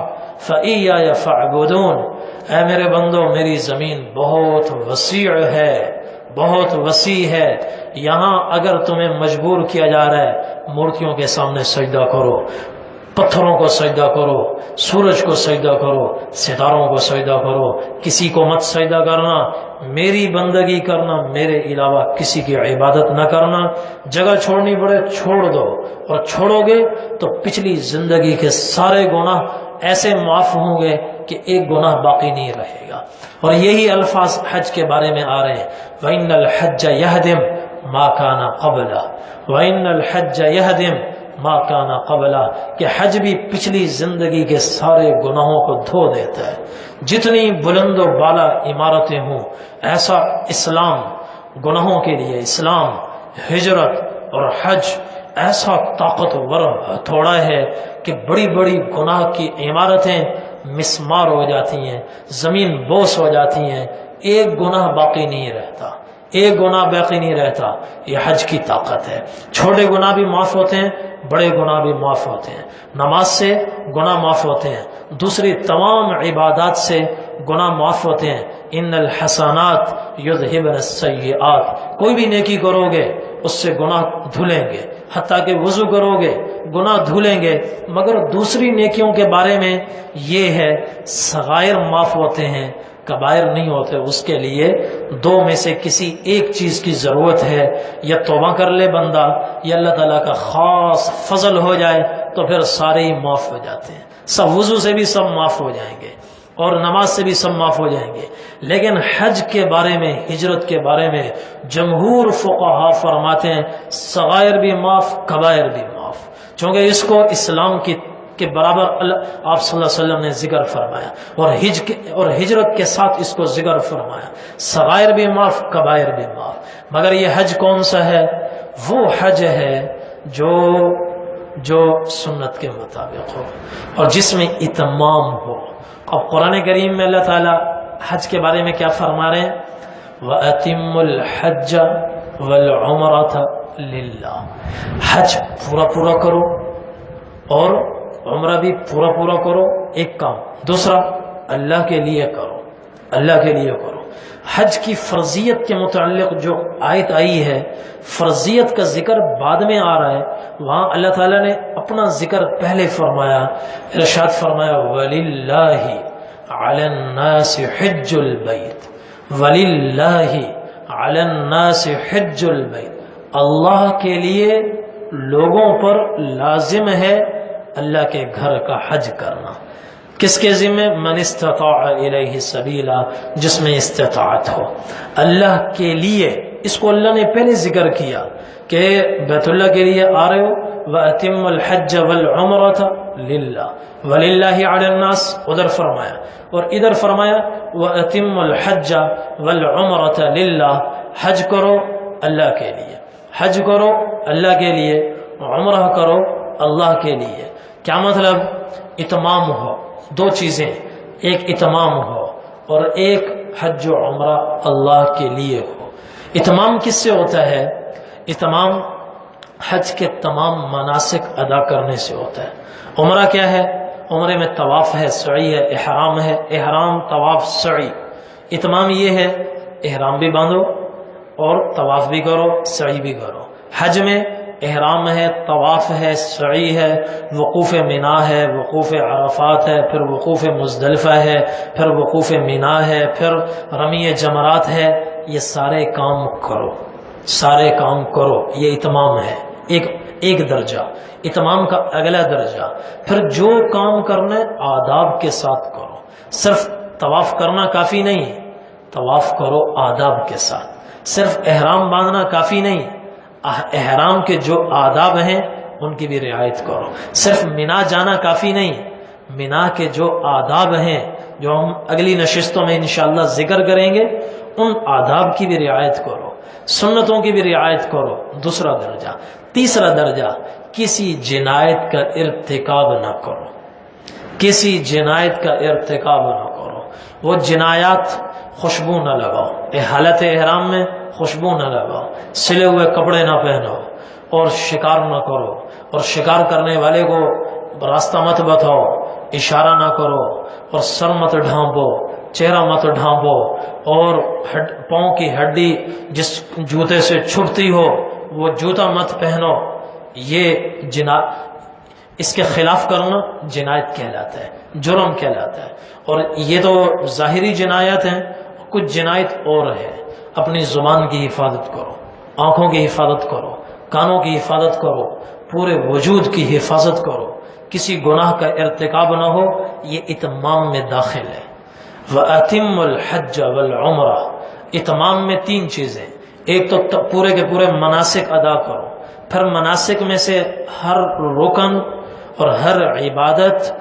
فإیایا فاعبدون. اے میرے بندو، میری زمین بہت وسیع ہے، بہت وسیع ہے، یہاں اگر تمہیں مجبور کیا جا رہا ہے مورتیوں کے سامنے سجدہ کرو، پتھروں کو سجدہ کرو، سورج کو سجدہ کرو، ستاروں کو سجدہ کرو، کسی کو مت سجدہ کرنا، میری بندگی کرنا، میرے علاوہ کسی کی عبادت نہ کرنا. جگہ چھوڑنی پڑے چھوڑ دو، اور چھوڑو گے تو پچھلی زندگی کے سارے گناہ ایسے معاف ہوں گے کہ ایک گناہ باقی نہیں رہے گا. اور یہی الفاظ حج کے بارے میں آ رہے ہیں. وَإِنَّ الْحَجَّ يَهْدِمُ مَا كَانَ قَبْلَهُ وَإِنَّ الْحَجَّ يَهْدِمُ مَا كَانَ قَبْلَهُ. کہ حج بھی پچھلی زندگی کے سارے گناہوں کو دھو دیتا ہے. جتنی بلند و بالا عمارتیں ہوں، ایسا اسلام گناہوں کے لیے، اسلام، ہجرت اور حج ایسا طاقتور ہتھوڑا ہے کہ بڑی بڑی گناہ کی عمارتیں مسمار ہو جاتی ہیں، زمین بوس ہو جاتی ہیں، ایک گناہ باقی نہیں رہتا، ایک گناہ باقی نہیں رہتا. یہ حج کی طاقت ہے. چھوٹے گناہ بھی معاف ہوتے ہیں، بڑے گناہ بھی معاف ہوتے ہیں. نماز سے گناہ معاف ہوتے ہیں، دوسری تمام عبادات سے گناہ معاف ہوتے ہیں. ان الحسنات یذہبن السیئات. کوئی بھی نیکی کرو گے اس سے گناہ دھلیں گے، حتیٰ کہ وضو کرو گے گناہ دھلیں گے. مگر دوسری نیکیوں کے بارے میں یہ ہے، صغائر معاف ہوتے ہیں، کبائر نہیں ہوتے. اس کے لیے دو میں سے کسی ایک چیز کی ضرورت ہے. یا توبہ کر لے بندہ، یا اللہ تعالیٰ کا خاص فضل ہو جائے تو پھر سارے ہی معاف ہو جاتے ہیں. سب وضو سے بھی سب معاف ہو جائیں گے، اور نماز سے بھی سب معاف ہو جائیں گے. لیکن حج کے بارے میں، ہجرت کے بارے میں جمہور فقہا فرماتے ہیں صغائر بھی معاف، کبائر بھی معاف. چونکہ اس کو اسلام کے برابر آپ صلی اللہ علیہ وسلم نے ذکر فرمایا، اور ہجرت کے ساتھ اس کو ذکر فرمایا. صغائر بھی معاف، کبائر بھی معاف. مگر یہ حج کون سا ہے؟ وہ حج ہے جو سنت کے مطابق ہو اور جس میں اتمام ہو. اب قرآن کریم میں اللہ تعالیٰ حج کے بارے میں کیا فرما رہے ہیں؟ وَأَتِمُّ الْحَجَّ وَالْعُمْرَةَ لِلَّهِ. حج پورا کرو اور عمرہ بھی پورا کرو، ایک کام. دوسرا، اللہ کے لیے کرو، اللہ کے لیے کرو. حج کی فرضیت کے متعلق جو آیت آئی ہے، فرضیت کا ذکر بعد میں آ رہا ہے، وہاں اللہ تعالیٰ نے اپنا ذکر پہلے فرمایا. ارشاد فرمایا وَلِلَّهِ عَلَى النَّاسِ حِجُّ الْبَيْتِ. وَلِلَّهِ عَلَى النَّاسِ حِجُّ الْبَيْتِ. اللہ کے لیے لوگوں پر لازم ہے اللہ کے گھر کا حج کرنا. کس کے ذمہ؟ من استطاع الیہ سبیلا، جس میں استطاعت ہو. اللہ کے لیے، اس کو اللہ نے پہلے ذکر کیا کہ بیت اللہ کے لیے آ رہے ہو. وَأَتِمُّ الْحَجَّ وَالْعُمْرَةَ لِلَّهِ وَلِلَّهِ عَلَى النَّاسِ ادھر فرمایا، اور ادھر فرمایا وَأَتِمُّ الْحَجَّ وَالْعُمْرَةَ لِلَّهِ. حج کرو اللہ کے لیے، حج کرو اللہ کے لیے، عمرہ کرو اللہ کے لیے. کیا مطلب؟ اتمام ہو. دو چیزیں، ایک اتمام ہو اور ایک حج و عمرہ اللہ کے لیے ہو. اتمام کس سے ہوتا ہے؟ اتمام حج کے تمام مناسک ادا کرنے سے ہوتا ہے. عمرہ کیا ہے؟ عمرے میں طواف ہے، سعی ہے، احرام ہے، احرام طواف سعی. اتمام یہ ہے احرام بھی باندھو اور طواف بھی کرو، سعی بھی کرو. حج میں احرام ہے، طواف ہے، سعی ہے، وقوف منا ہے، وقوف عرفات ہے، پھر وقوف مزدلفہ ہے، پھر وقوف منا ہے، پھر رمی جمرات ہے. یہ سارے کام کرو، سارے کام کرو. یہ اتمام ہے. ایک درجہ. اتمام کا اگلا درجہ، پھر جو کام کرنا ہے آداب کے ساتھ کرو. صرف طواف کرنا کافی نہیں، طواف کرو آداب کے ساتھ. صرف احرام باندھنا کافی نہیں، احرام کے جو آداب ہیں ان کی بھی رعایت کرو. صرف مینا جانا کافی نہیں، مینا کے جو آداب ہیں جو ہم اگلی نشستوں میں انشاءاللہ ذکر کریں گے، ان آداب کی بھی رعایت کرو، سنتوں کی بھی رعایت کرو. دوسرا درجہ. تیسرا درجہ، کسی جنایت کا ارتکاب نہ کرو، کسی جنایت کا ارتکاب نہ کرو. وہ جنایات، خوشبو نہ لگاؤ، حالت احرام میں خوشبو نہ لگاؤ، سلے ہوئے کپڑے نہ پہنو، اور شکار نہ کرو، اور شکار کرنے والے کو راستہ مت بتاؤ، اشارہ نہ کرو، اور سر مت ڈھانپو، چہرہ مت ڈھانپو، اور پاؤں کی ہڈی جس جوتے سے چھپتی ہو وہ جوتا مت پہنو. یہ اس کے خلاف کرنا جنایت کہلاتا ہے، جرم کہلاتا ہے. اور یہ تو ظاہری جنایت ہیں، کچھ جنایت اور ہے. اپنی زبان کی حفاظت کرو، آنکھوں کی حفاظت کرو، کانوں کی حفاظت کرو، پورے وجود کی حفاظت کرو، کسی گناہ کا ارتکاب نہ ہو. یہ اتمام میں داخل ہے. وَأَتِمُّ الْحَجَّ وَالْعُمْرَةَ. اتمام میں تین چیزیں. ایک تو پورے کے پورے مناسک ادا کرو، پھر مناسک میں سے ہر رکن اور ہر عبادت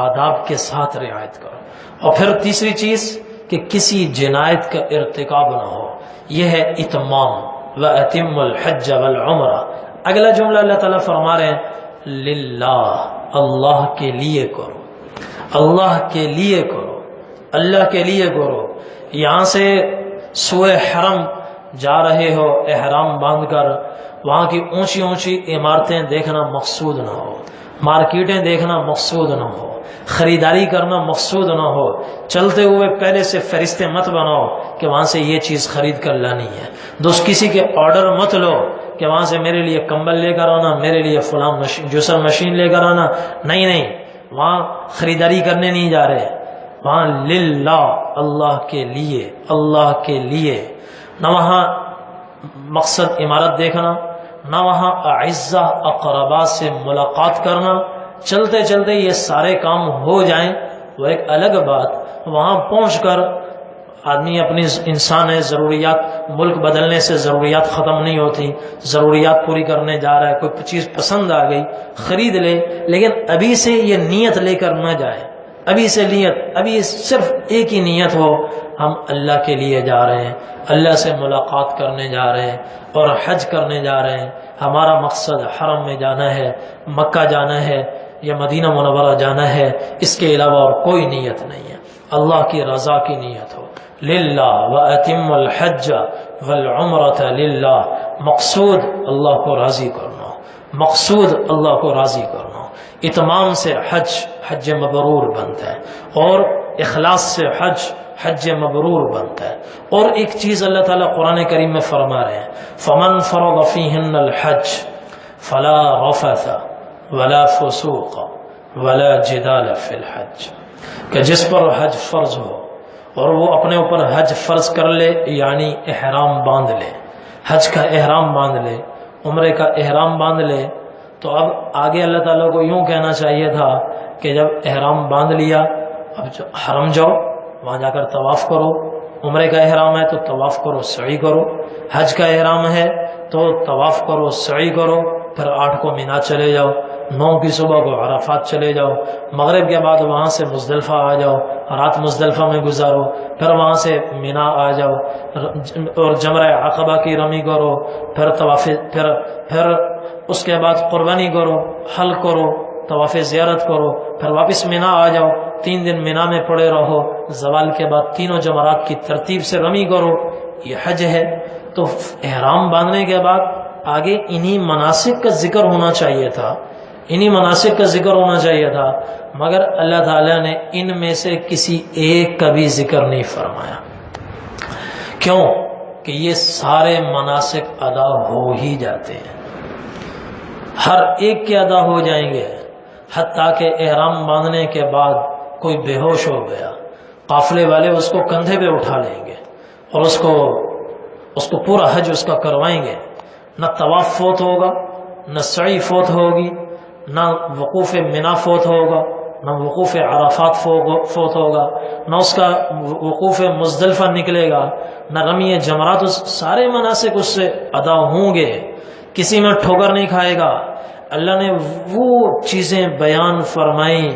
آداب کے ساتھ رعایت کرو. اور پھر تیسری چیز کہ کسی جنایت کا ارتکاب نہ ہو. یہ ہے اتمام. وَأَتِمُّ الْحَجَّ وَالْعُمْرَةَ. اگلا جملہ اللہ تعالیٰ فرما رہے ہیں للہ، اللہ کے لیے کرو، اللہ کے لیے کرو، اللہ کے لیے کرو. یہاں سے سوئے حرم جا رہے ہو احرام باندھ کر، وہاں کی اونچی اونچی عمارتیں دیکھنا مقصود نہ ہو، مارکیٹیں دیکھنا مقصود نہ ہو، خریداری کرنا مقصود نہ ہو. چلتے ہوئے پہلے سے فہرستیں مت بناؤ کہ وہاں سے یہ چیز خرید کر لانی ہے. دوست کسی کے آرڈر مت لو کہ وہاں سے میرے لیے کمبل لے کر آنا، میرے لیے فلاں جوسر مشین لے کر آنا. نہیں، وہاں خریداری کرنے نہیں جا رہے، وہاں للہ، اللہ کے لیے، اللہ کے لیے. نہ وہاں مقصد عمارت دیکھنا، نہ وہاں اعزہ اقربا سے ملاقات کرنا. چلتے چلتے یہ سارے کام ہو جائیں وہ ایک الگ بات. وہاں پہنچ کر آدمی اپنی انسان ہے، ضروریات، ملک بدلنے سے ضروریات ختم نہیں ہوتی، ضروریات پوری کرنے جا رہا ہے، کوئی چیز پسند آ گئی خرید لے، لیکن ابھی سے یہ نیت لے کر نہ جائے. ابھی سے نیت، ابھی صرف ایک ہی نیت ہو، ہم اللہ کے لیے جا رہے ہیں، اللہ سے ملاقات کرنے جا رہے ہیں اور حج کرنے جا رہے ہیں. ہمارا مقصد حرم میں جانا ہے، مکہ جانا ہے یا مدینہ منورہ جانا ہے، اس کے علاوہ اور کوئی نیت نہیں ہے. اللہ کی رضا کی نیت ہو. للہ وَأَتِمُّ الْحَجَّ وَالْعُمْرَةَ للہ. مقصود اللہ کو راضی کرنا، مقصود اللہ کو راضی کرنا. اتمام سے حج مبرور بنتا ہے، اور اخلاص سے حج مبرور بنتا ہے. اور ایک چیز اللہ تعالیٰ قرآن کریم میں فرما رہے ہیں فَمَنْ فَرَضَ فِيهِنَّ الْحَجَّ فَلَا رَفَثَ وَلَا فُسُوقَ وَلَا جِدَالَ فِي الْحَجِّ. کہ جس پر حج فرض ہو اور وہ اپنے اوپر حج فرض کر لے، یعنی احرام باندھ لے، حج کا احرام باندھ لے، عمرے کا احرام باندھ لے، تو اب آگے اللہ تعالیٰ کو یوں کہنا چاہیے تھا کہ جب احرام باندھ لیا اب حرم جاؤ، وہاں جا کر طواف کرو. عمرے کا احرام ہے تو طواف کرو، سعی کرو. حج کا احرام ہے تو طواف کرو، سعی کرو. پھر 8 کو مینا چلے جاؤ، 9 کی صبح کو عرفات چلے جاؤ، مغرب کے بعد وہاں سے مزدلفہ آ جاؤ، رات مزدلفہ میں گزارو، پھر وہاں سے مینا آ جاؤ اور جمرہ عقبہ کی رمی کرو، پھر طواف، پھر اس کے بعد قربانی کرو، حلق کرو، طواف زیارت کرو، پھر واپس مینا آ جاؤ. 3 دن مینا میں پڑے رہو، زوال کے بعد تینوں جمرات کی ترتیب سے رمی کرو. یہ حج ہے. تو احرام باندھنے کے بعد آگے انہی مناسک کا ذکر ہونا چاہیے تھا، انہی مناسک کا ذکر ہونا چاہیے تھا، مگر اللہ تعالیٰ نے ان میں سے کسی ایک کا بھی ذکر نہیں فرمایا. کیوں؟ کہ یہ سارے مناسک ادا ہو ہی جاتے ہیں، ہر ایک کے ادا ہو جائیں گے. حتیٰ کہ احرام باندھنے کے بعد کوئی بے ہوش ہو گیا، قافلے والے اس کو کندھے پہ اٹھا لیں گے اور اس کو پورا حج اس کا کروائیں گے. نہ طواف فوت ہوگا، نہ سعی فوت ہوگی، نہ وقوف منا فوت ہوگا، نہ وقوف عرفات فوت ہوگا، نہ اس کا وقوف مزدلفہ نکلے گا، نہ رمی جمرات. سارے مناسک اس سے ادا ہوں گے کسی میں ٹھوکر نہیں کھائے گا۔ اللہ نے وہ چیزیں بیان فرمائی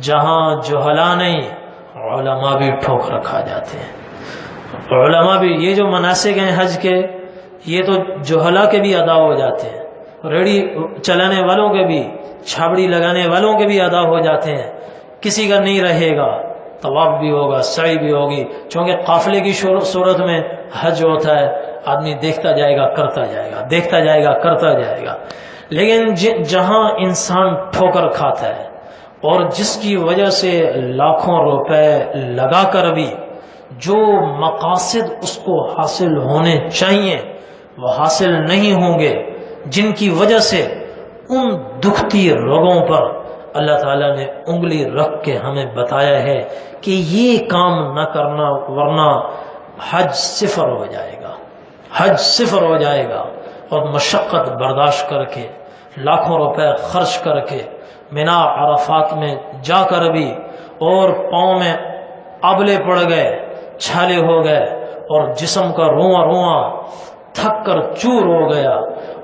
جہاں جہلا نہیں، علماء بھی ٹھوکر کھا جاتے ہیں۔ علماء بھی، یہ جو مناسک ہیں حج کے، یہ تو جہلا کے بھی ادا ہو جاتے ہیں، ریڑی چلانے والوں کے بھی، چھابڑی لگانے والوں کے بھی ادا ہو جاتے ہیں۔ کسی کا نہیں رہے گا، طواف بھی ہوگا، سعی بھی ہوگی، چونکہ قافلے کی صورت میں حج ہوتا ہے، آدمی دیکھتا جائے گا کرتا جائے گا، دیکھتا جائے گا کرتا جائے گا۔ لیکن جہاں انسان ٹھوکر کھاتا ہے اور جس کی وجہ سے لاکھوں روپے لگا کر بھی جو مقاصد اس کو حاصل ہونے چاہیے وہ حاصل نہیں ہوں گے، جن کی وجہ سے ان دکھتی رگوں پر اللہ تعالیٰ نے انگلی رکھ کے ہمیں بتایا ہے کہ یہ کام نہ کرنا ورنہ حج صفر ہو جائے گا، حج صفر ہو جائے گا۔ اور مشقت برداشت کر کے، لاکھوں روپے خرچ کر کے، مینا عرفات میں جا کر بھی اور پاؤں میں آبلے پڑ گئے، چھالے ہو گئے اور جسم کا رواں رواں تھک کر چور ہو گیا،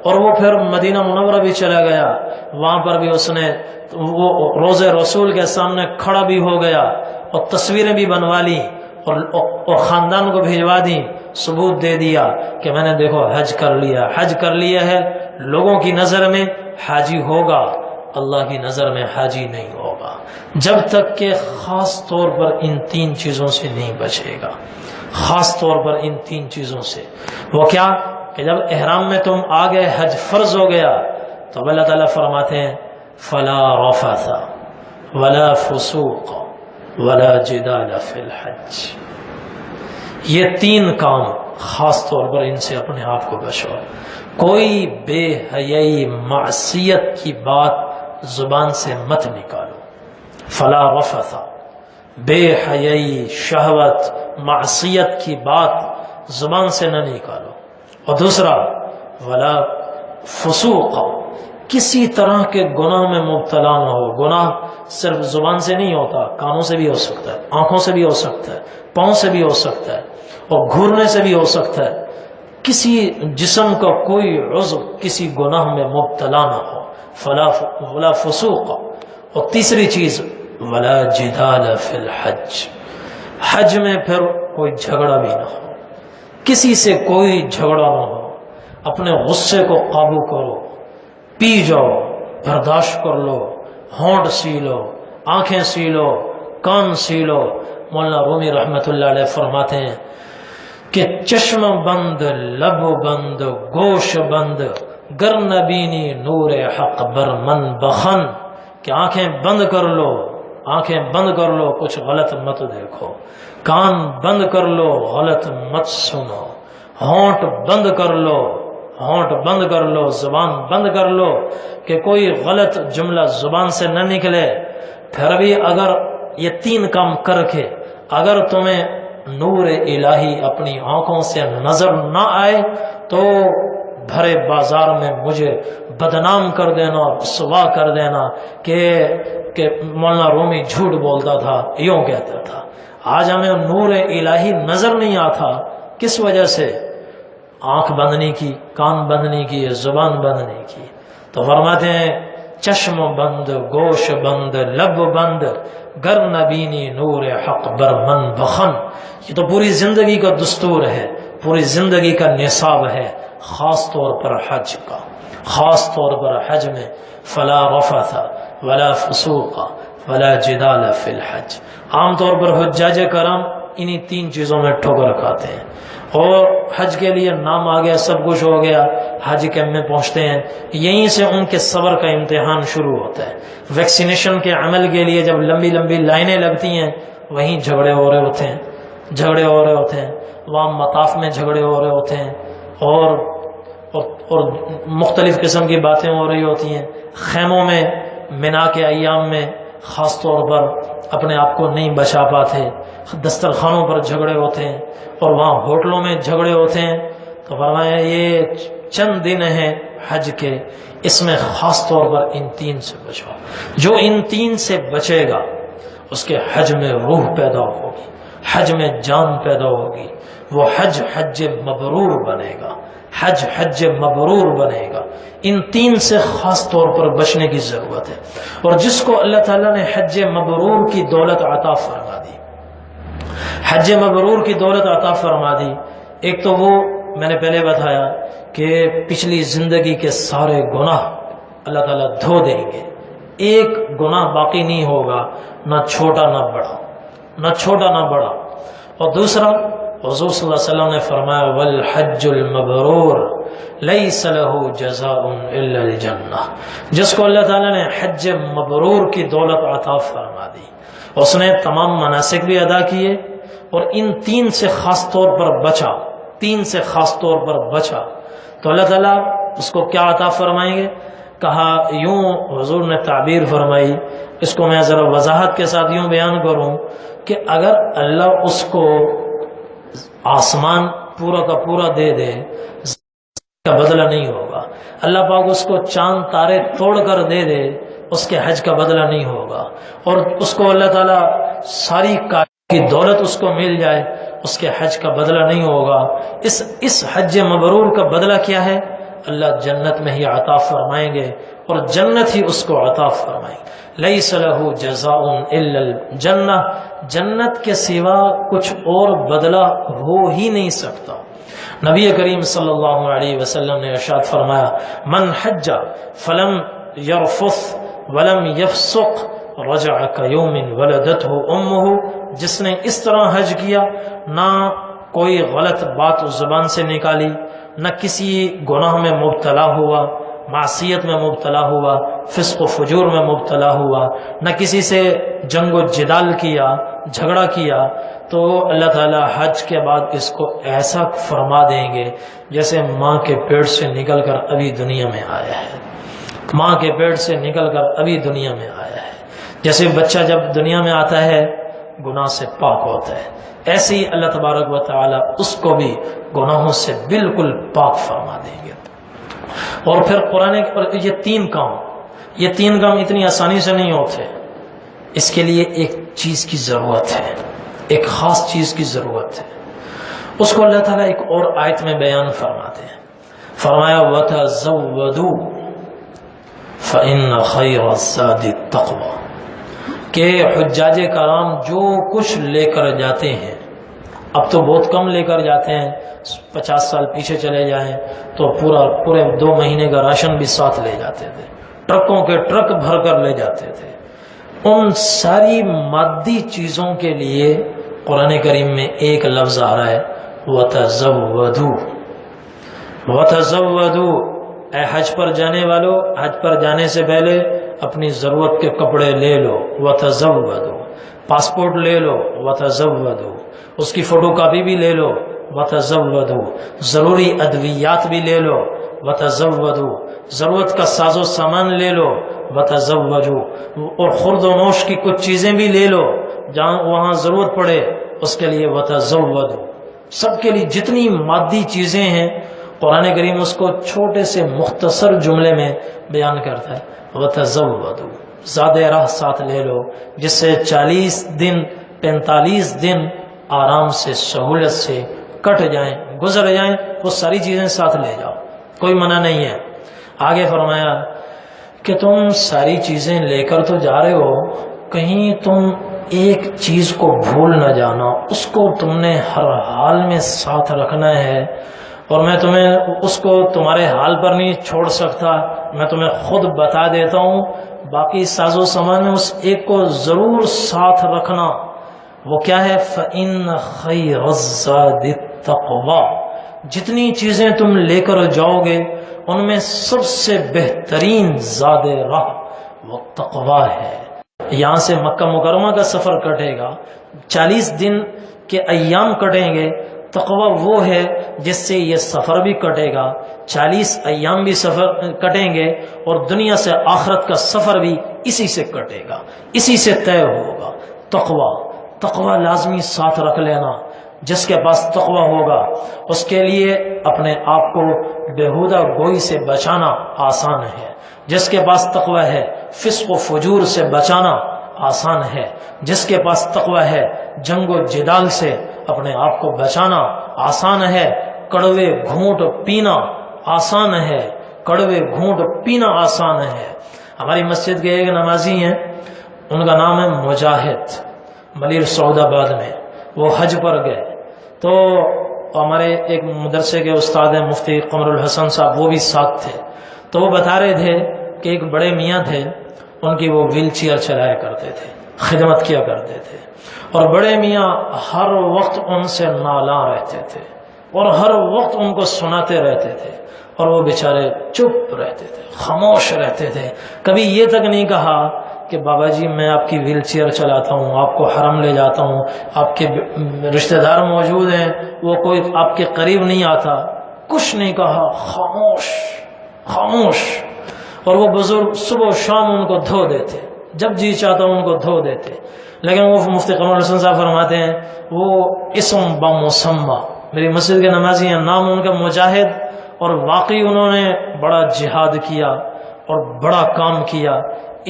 اور وہ پھر مدینہ منورہ بھی چلا گیا، وہاں پر بھی اس نے وہ روضہ رسول کے سامنے کھڑا بھی ہو گیا اور تصویریں بھی بنوا لی اور خاندان کو بھیجوا دی، ثبوت دے دیا کہ میں نے دیکھو حج کر لیا، حج کر لیا ہے۔ لوگوں کی نظر میں حاجی ہوگا، اللہ کی نظر میں حاجی نہیں ہوگا جب تک کہ خاص طور پر ان تین چیزوں سے نہیں بچے گا، خاص طور پر ان تین چیزوں سے۔ وہ کیا کہ جب احرام میں تم آ گئے، حج فرض ہو گیا، تو اللہ تعالیٰ فرماتے ہیں فلا رفث ولا فسوق ولا جدال فی الحج۔ یہ تین کام خاص طور پر ان سے اپنے آپ کو بچو۔ کوئی بے حیائی معصیت کی بات زبان سے مت نکالو، فلا رفث، بے حیائی، شہوت، معصیت کی بات زبان سے نہ نکالو۔ اور دوسرا ولا فسوق، کسی طرح کے گناہ میں مبتلا نہ ہو۔ گناہ صرف زبان سے نہیں ہوتا، کانوں سے بھی ہو سکتا ہے، آنکھوں سے بھی ہو سکتا ہے، پاؤں سے بھی ہو سکتا ہے، اور گھورنے سے بھی ہو سکتا ہے۔ کسی جسم کا کوئی عضو کسی گناہ میں مبتلا نہ ہو، ولا فسوق۔ اور تیسری چیز ولا جدال فی الحج، حج میں پھر کوئی جھگڑا بھی نہ ہو، کسی سے کوئی جھگڑا نہ ہو۔ اپنے غصے کو قابو کرو، پی جاؤ، برداشت کر لو، ہونٹ سی لو، آنکھیں سی لو، کان سی لو۔ مولانا رومی رحمت اللہ علیہ فرماتے ہیں کہ چشم بند، لب بند، گوش بند، گر نبینی نور حق بر من بخن، کہ آنکھیں بند کر لو، آنکھیں بند کر لو، کچھ غلط مت دیکھو، کان بند کر لو، غلط مت سنو، ہونٹ بند کر لو، ہونٹ بند کر لو، زبان بند کر لو کہ کوئی غلط جملہ زبان سے نہ نکلے۔ پھر بھی اگر یہ تین کام کر کے اگر تمہیں نور الہی اپنی آنکھوں سے نظر نہ آئے تو بھرے بازار میں مجھے بدنام کر دینا، رسوا کر دینا کہ مولانا رومی جھوٹ بولتا تھا، یوں کہتا تھا۔ آج ہمیں نور الہی نظر نہیں آتا، کس وجہ سے؟ آنکھ بند نہیں کی، کان بند نہیں کی، زبان بند نہیں کی۔ تو فرماتے ہیں چشم بند، گوش بند، لب بند، گر نبینی نور حق بر من بخن۔ یہ تو پوری زندگی کا دستور ہے، پوری زندگی کا نصاب ہے، خاص طور پر حج کا، خاص طور پر حج میں فلا رفث ولا فسوق ولا جدال فی الحج۔ عام طور پر حجاج کرام انہی تین چیزوں میں ٹھوکر کھاتے ہیں، اور حج کے لیے نام آ گیا، سب کچھ ہو گیا، حج کیمپ میں پہنچتے ہیں، یہیں سے ان کے صبر کا امتحان شروع ہوتا ہے۔ ویکسینیشن کے عمل کے لیے جب لمبی لمبی لائنیں لگتی ہیں، وہیں جھگڑے ہو رہے ہوتے ہیں، جھگڑے ہو رہے ہوتے ہیں، وہاں مطاف میں جھگڑے ہو رہے ہوتے ہیں، اور مختلف قسم کی باتیں ہو رہی ہوتی ہیں۔ خیموں میں مینا کے ایام میں خاص طور پر اپنے آپ کو نہیں بچا پاتے، دسترخوانوں پر جھگڑے ہوتے ہیں، اور وہاں ہوٹلوں میں جھگڑے ہوتے ہیں۔ تو فرمایا یہ چند دن ہیں حج کے، اس میں خاص طور پر ان تین سے بچو۔ جو ان تین سے بچے گا اس کے حج میں روح پیدا ہوگی، حج میں جان پیدا ہوگی، وہ حج مبرور بنے گا، حج مبرور بنے گا۔ ان تین سے خاص طور پر بچنے کی ضرورت ہے۔ اور جس کو اللہ تعالیٰ نے حج مبرور کی دولت عطا فرما دی، حج مبرور کی دولت عطا فرما دی، ایک تو وہ میں نے پہلے بتایا کہ پچھلی زندگی کے سارے گناہ اللہ تعالیٰ دھو دیں گے، ایک گناہ باقی نہیں ہوگا، نہ چھوٹا نہ بڑا، نہ چھوٹا نہ بڑا۔ اور دوسرا حضور صلی اللہ علیہ وسلم نے فرمایا والحج المبرور لیس له جزاء الا الجنہ، جس کو اللہ تعالیٰ نے حج مبرور کی دولت عطا فرما دی، اس نے تمام مناسک بھی ادا کیے اور ان تین سے خاص طور پر بچا، تین سے خاص طور پر بچا، تو اللہ تعالیٰ اس کو کیا عطا فرمائیں گے؟ کہا یوں حضور نے تعبیر فرمائی، اس کو میں ذرا وضاحت کے ساتھ یوں بیان کروں کہ اگر اللہ اس کو آسمان پورا کا پورا دے دے کا بدلہ نہیں ہوگا، اللہ پاک اس کو چاند تارے توڑ کر دے دے، اس کے حج کا بدلہ نہیں ہوگا، اور اس کو اللہ تعالیٰ ساری کی دولت اس کو مل جائے، اس کے حج کا بدلہ نہیں ہوگا۔ اس حج مبرور کا بدلہ کیا ہے؟ اللہ جنت میں ہی عطا فرمائیں گے، اور جنت ہی اس کو عطا فرمائیں گے۔ لیس له جزاء الا الجنہ، جنت کے سوا کچھ اور بدلہ ہو ہی نہیں سکتا۔ نبی کریم صلی اللہ علیہ وسلم نے ارشاد فرمایا من حج فلم یرفث ولم یفسق رجع کیوم ولدته امہ، جس نے اس طرح حج کیا، نہ کوئی غلط بات اس زبان سے نکالی، نہ کسی گناہ میں مبتلا ہوا، معصیت میں مبتلا ہوا، فسق و فجور میں مبتلا ہوا، نہ کسی سے جنگ و جدال کیا، جھگڑا کیا، تو اللہ تعالیٰ حج کے بعد اس کو ایسا فرما دیں گے جیسے ماں کے پیٹ سے نکل کر ابھی دنیا میں آیا ہے، ماں کے پیٹ سے نکل کر ابھی دنیا میں آیا ہے۔ جیسے بچہ جب دنیا میں آتا ہے گناہ سے پاک ہوتا ہے، ایسے ہی اللہ تبارک و تعالیٰ اس کو بھی گناہوں سے بالکل پاک فرما دیں گے۔ اور پھر قرآن یہ تین کام اتنی آسانی سے نہیں ہوتے، اس کے لیے ایک چیز کی ضرورت ہے، ایک خاص چیز کی ضرورت ہے، اس کو اللہ تعالیٰ ایک اور آیت میں بیان فرماتے ہیں، فرمایا وَتَزَوَّدُوا فَإِنَّ خَيْرَ الزَّادِ التَّقْوَى، کہ حجاج کرام جو کچھ لے کر جاتے ہیں، اب تو بہت کم لے کر جاتے ہیں، 50 سال پیچھے چلے جائیں تو پورے 2 مہینے کا راشن بھی ساتھ لے جاتے تھے، ٹرکوں کے ٹرک بھر کر لے جاتے تھے۔ ان ساری مادی چیزوں کے لیے قرآن کریم میں ایک لفظ آ رہا ہے وَتَزَوَّدُوا، وَتَزَوَّدُوا، اے حج پر جانے والو، حج پر جانے سے پہلے اپنی ضرورت کے کپڑے لے لو، وَتَزَوَّدُوا، پاسپورٹ لے لو، وَتَزَوَّدُوا، اس کی فوٹو کاپی بھی لے لو، وَتَزَوَّدُوا، ضروری ادویات بھی لے لو، وَتَزَوَّدُوا، ضرورت کا ساز و سامان لے لو، وَتَزَوَّدُوا، اور خرد و نوش کی کچھ چیزیں بھی لے لو، جہاں وہاں ضرورت پڑے اس کے لیے وَتَزَوَّدُوا۔ سب کے لیے جتنی مادی چیزیں ہیں قرآن کریم اس کو چھوٹے سے مختصر جملے میں بیان کرتا ہے، وَتَزَوَّدُوا، زیادہ راہ ساتھ لے لو، جس سے 40 دن 45 دن آرام سے سہولت سے کٹ جائیں، گزر جائیں، وہ ساری چیزیں ساتھ لے جاؤ، کوئی منع نہیں ہے۔ آگے فرمایا کہ تم ساری چیزیں لے کر تو جا رہے ہو، کہیں تم ایک چیز کو بھول نہ جانا، اس کو تم نے ہر حال میں ساتھ رکھنا ہے، اور میں تمہیں اس کو تمہارے حال پر نہیں چھوڑ سکتا، میں تمہیں خود بتا دیتا ہوں، باقی ساز و سامان میں اس ایک کو ضرور ساتھ رکھنا۔ وہ کیا ہے؟ فَإِنَّ خَيْرَ الزَّادِ التَّقْوَى، جتنی چیزیں تم لے کر جاؤ گے ان میں سب سے بہترین زاد راہ وہ تقوی ہے۔ یہاں سے مکہ مکرمہ کا سفر کٹے گا، 40 دن کے ایام کٹیں گے، تقوی وہ ہے جس سے یہ سفر بھی کٹے گا، 40 ایام بھی سفر کٹیں گے، اور دنیا سے آخرت کا سفر بھی اسی سے کٹے گا، اسی سے طے ہوگا۔ تقوی لازمی ساتھ رکھ لینا۔ جس کے پاس تقوی ہوگا اس کے لیے اپنے آپ کو بےہودہ گوئی سے بچانا آسان ہے، جس کے پاس تقوی ہے فسق و فجور سے بچانا آسان ہے، جس کے پاس تقوی ہے جنگ و جدال سے اپنے آپ کو بچانا آسان ہے، کڑوے گھونٹ پینا آسان ہے، کڑوے گھونٹ پینا آسان ہے۔ ہماری مسجد کے ایک نمازی ہیں، ان کا نام ہے مجاہد، ملیر سعود آباد میں، وہ حج پر گئے تو ہمارے ایک مدرسے کے استاد ہیں مفتی قمر الحسن صاحب، وہ بھی ساتھ تھے، تو وہ بتا رہے تھے کہ ایک بڑے میاں تھے، ان کی وہ ویل چیئر چلایا کرتے تھے، خدمت کیا کرتے تھے، اور بڑے میاں ہر وقت ان سے نالاں رہتے تھے اور ہر وقت ان کو سناتے رہتے تھے، اور وہ بیچارے چپ رہتے تھے، خاموش رہتے تھے۔ کبھی یہ تک نہیں کہا کہ بابا جی میں آپ کی ویل چیئر چلاتا ہوں، آپ کو حرم لے جاتا ہوں، آپ کے رشتہ دار موجود ہیں، وہ کوئی آپ کے قریب نہیں آتا، کچھ نہیں کہا، خاموش خاموش۔ اور وہ بزرگ صبح و شام ان کو دھو دیتے، جب جی چاہتا ان کو دھو دیتے، لیکن وہ مفتی قمر حسن صاحب فرماتے ہیں وہ اسم بمسمى، میری مسجد کے نمازی ہیں، نام ان کا مجاہد، اور واقعی انہوں نے بڑا جہاد کیا اور بڑا کام کیا،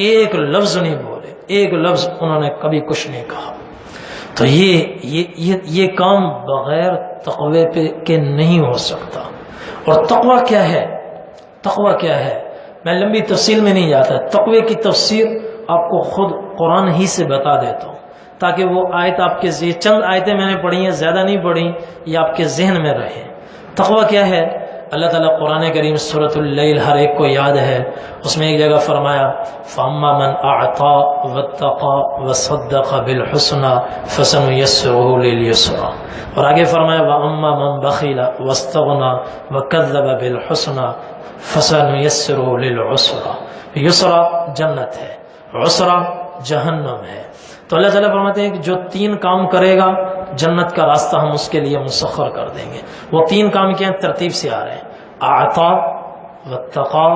ایک لفظ نہیں بولے، ایک لفظ انہوں نے کبھی کچھ نہیں کہا۔ تو یہ کام بغیر تقوی کے نہیں ہو سکتا۔ اور تقوی کیا ہے؟ تقوی کیا ہے؟ میں لمبی تفصیل میں نہیں جاتا، تقوی کی تفسیر آپ کو خود قرآن ہی سے بتا دیتا ہوں، تاکہ وہ آیت آپ کے ذہن، چند آیتیں میں نے پڑھی ہیں، زیادہ نہیں پڑھی، یہ آپ کے ذہن میں رہے۔ تقوی کیا ہے؟ اللہ تعالیٰ قرآن کریم سورۃ اللیل ہر ایک کو یاد ہے، اس میں ایک جگہ فرمایا فَأَمَّا مَنْ أَعْطَى وَاتَّقَى وَصَدَّقَ بِالْحُسْنَى فَسَنُيَسِّرُهُ لِلْيُسْرَى، اور آگے فرمایا وَأَمَّا مَنْ بَخِلَ وَاسْتَغْنَى وَكَذَّبَ بِالْحُسْنَى فَسَنُيَسِّرُهُ لِلْعُسْرَى۔ یسرا جنت ہے، عسرا جہنم ہے۔ تو اللہ تعالیٰ فرماتے ہیں کہ جو تین کام کرے گا جنت کا راستہ ہم اس کے لیے مسخر کر دیں گے۔ وہ تین کام کیا ہیں؟ ترتیب سے آ رہے ہیں، اعطا واتقا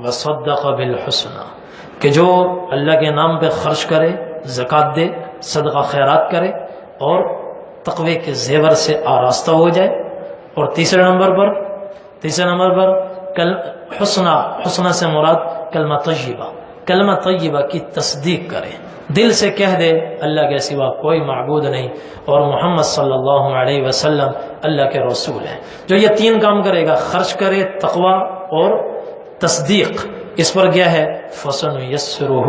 وصدق بالحسنى، کہ جو اللہ کے نام پہ خرچ کرے، زکوٰۃ دے، صدقہ خیرات کرے، اور تقوی کے زیور سے آراستہ ہو جائے۔ اور تیسرے نمبر پر حسنہ، حسنہ سے مراد کلمہ طیبہ، کلمہ طیبہ کی تصدیق کرے، دل سے کہہ دے اللہ کے سوا کوئی معبود نہیں اور محمد صلی اللہ علیہ وسلم اللہ کے رسول ہیں۔ جو یہ تین کام کرے گا، خرچ کرے، تقوی اور تصدیق، اس پر کیا ہے؟ فَسَنُيَسِّرُهُ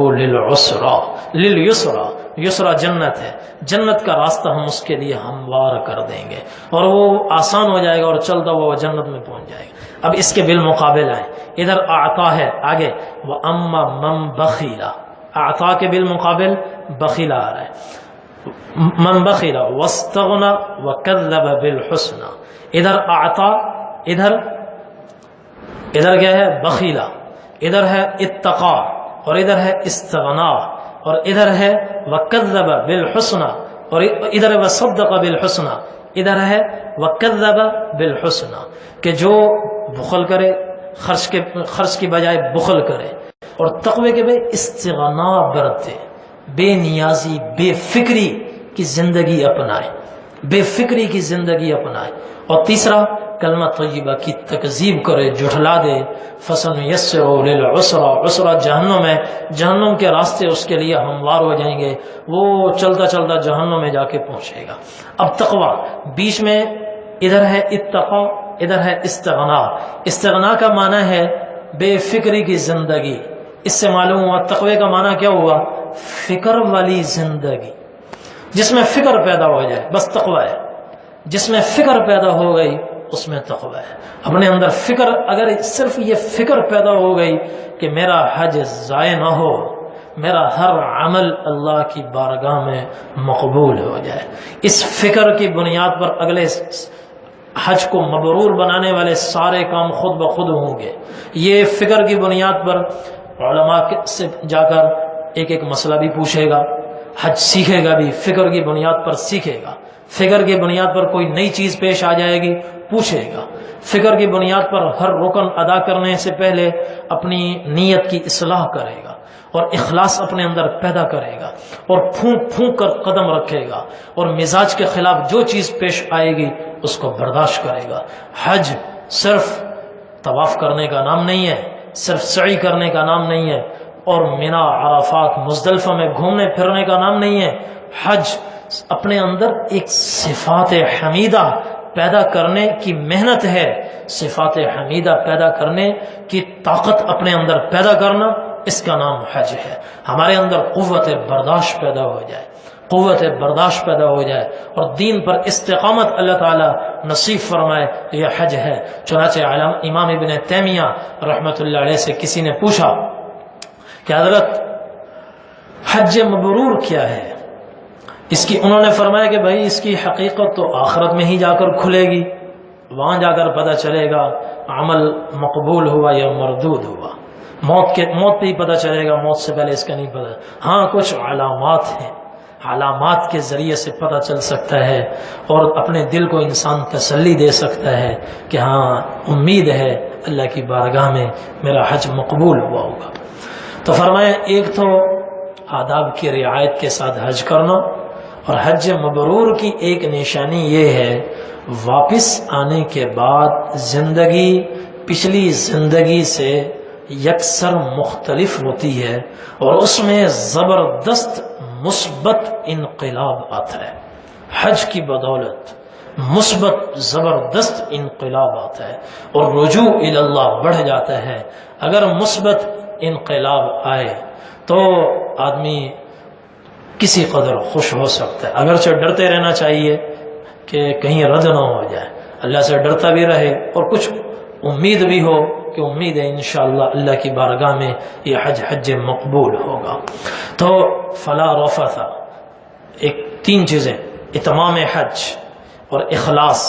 لِلْيُسْرَى، یسرا جنت ہے، جنت کا راستہ ہم اس کے لیے ہموار کر دیں گے، اور وہ آسان ہو جائے گا اور چلتا ہوا وہ جنت میں پہنچ جائے گا۔ اب اس کے بالمقابل آئیں، ادھر اعطا ہے، آگے وَأَمَّا مَنْ بَخِلَ، اعطا کے بالمقابل بخیل آ رہا ہے، من بخیل واستغنى وكذب بالحسنى۔ ادھر اعطا، ادھر کیا ہے؟ بخیلا، ادھر ہے اتقا، اور ادھر ہے استغنا، اور ادھر ہے وکذب بالحسنى، اور ادھر ہے وصدق بالحسنى، ادھر ہے وکذب بالحسنى، کہ جو بخل کرے، خرچ کی بجائے بخل کرے، اور تقوی کے بے استغنا برتے، بے نیازی، بے فکری کی زندگی اپنائے، بے فکری کی زندگی اپنائے، اور تیسرا کلمہ طیبہ کی تکذیب کرے، جھٹلا دے، فَسَنُيَسِّرُهُ لِلْعُسْرَى، عسرا جہنم ہے، جہنم کے راستے اس کے لیے ہموار ہو جائیں گے، وہ چلتا چلتا جہنم میں جا کے پہنچے گا۔ اب تقوی بیچ میں، ادھر ہے اتقا، ادھر ہے استغنا۔ استغنا کا معنی ہے بے فکری کی زندگی، اس سے معلوم ہوا تقوی کا معنی کیا ہوا؟ فکر والی زندگی، جس میں فکر پیدا ہو جائے، بس تقوی ہے۔ جس میں فکر پیدا ہو گئی اس میں تقوی ہے۔ اپنے اندر فکر، اگر صرف یہ فکر پیدا ہو گئی کہ میرا حج ضائع نہ ہو، میرا ہر عمل اللہ کی بارگاہ میں مقبول ہو جائے، اس فکر کی بنیاد پر اگلے حج کو مبرور بنانے والے سارے کام خود بخود ہوں گے۔ یہ فکر کی بنیاد پر علماء سے جا کر ایک ایک مسئلہ بھی پوچھے گا، حج سیکھے گا بھی، فکر کی بنیاد پر سیکھے گا، فکر کی بنیاد پر کوئی نئی چیز پیش آ جائے گی پوچھے گا، فکر کی بنیاد پر ہر رکن ادا کرنے سے پہلے اپنی نیت کی اصلاح کرے گا اور اخلاص اپنے اندر پیدا کرے گا، اور پھونک پھونک کر قدم رکھے گا، اور مزاج کے خلاف جو چیز پیش آئے گی اس کو برداشت کرے گا۔ حج صرف طواف کرنے کا نام نہیں ہے، صرف سعی کرنے کا نام نہیں ہے، اور مینا، عرفات، مزدلفہ میں گھومنے پھرنے کا نام نہیں ہے۔ حج اپنے اندر ایک صفات حمیدہ پیدا کرنے کی محنت ہے، صفات حمیدہ پیدا کرنے کی طاقت اپنے اندر پیدا کرنا، اس کا نام حج ہے۔ ہمارے اندر قوت برداشت پیدا ہو جائے، قوت برداشت پیدا ہو جائے اور دین پر استقامت اللہ تعالی نصیب فرمائے، تو یہ حج ہے۔ چنانچہ امام ابن تیمیہ رحمۃ اللہ علیہ سے کسی نے پوچھا کہ حضرت حج مبرور کیا ہے؟ انہوں نے فرمایا کہ بھائی اس کی حقیقت تو آخرت میں ہی جا کر کھلے گی، وہاں جا کر پتہ چلے گا عمل مقبول ہوا یا مردود ہوا، موت پہ ہی پتہ چلے گا، موت سے پہلے اس کا نہیں پتہ۔ ہاں کچھ علامات ہیں، علامات کے ذریعے سے پتہ چل سکتا ہے اور اپنے دل کو انسان تسلی دے سکتا ہے کہ ہاں امید ہے اللہ کی بارگاہ میں میرا حج مقبول ہوا ہوگا۔ تو فرمایا ایک تو آداب کی رعایت کے ساتھ حج کرنا، اور حج مبرور کی ایک نشانی یہ ہے واپس آنے کے بعد زندگی پچھلی زندگی سے یکسر مختلف ہوتی ہے اور اس میں زبردست مثبت انقلاب آتا ہے۔ حج کی بدولت مثبت زبردست انقلاب آتا ہے اور رجوع الی اللہ بڑھ جاتا ہے۔ اگر مثبت انقلاب آئے تو آدمی کسی قدر خوش ہو سکتا ہے، اگرچہ ڈرتے رہنا چاہیے کہ کہیں رد نہ ہو جائے، اللہ سے ڈرتا بھی رہے اور کچھ امید بھی ہو کہ امید ہے انشاءاللہ اللہ کی بارگاہ میں یہ حج مقبول ہوگا۔ تو فلا رفث، ایک تین چیزیں، اتمام حج اور اخلاص،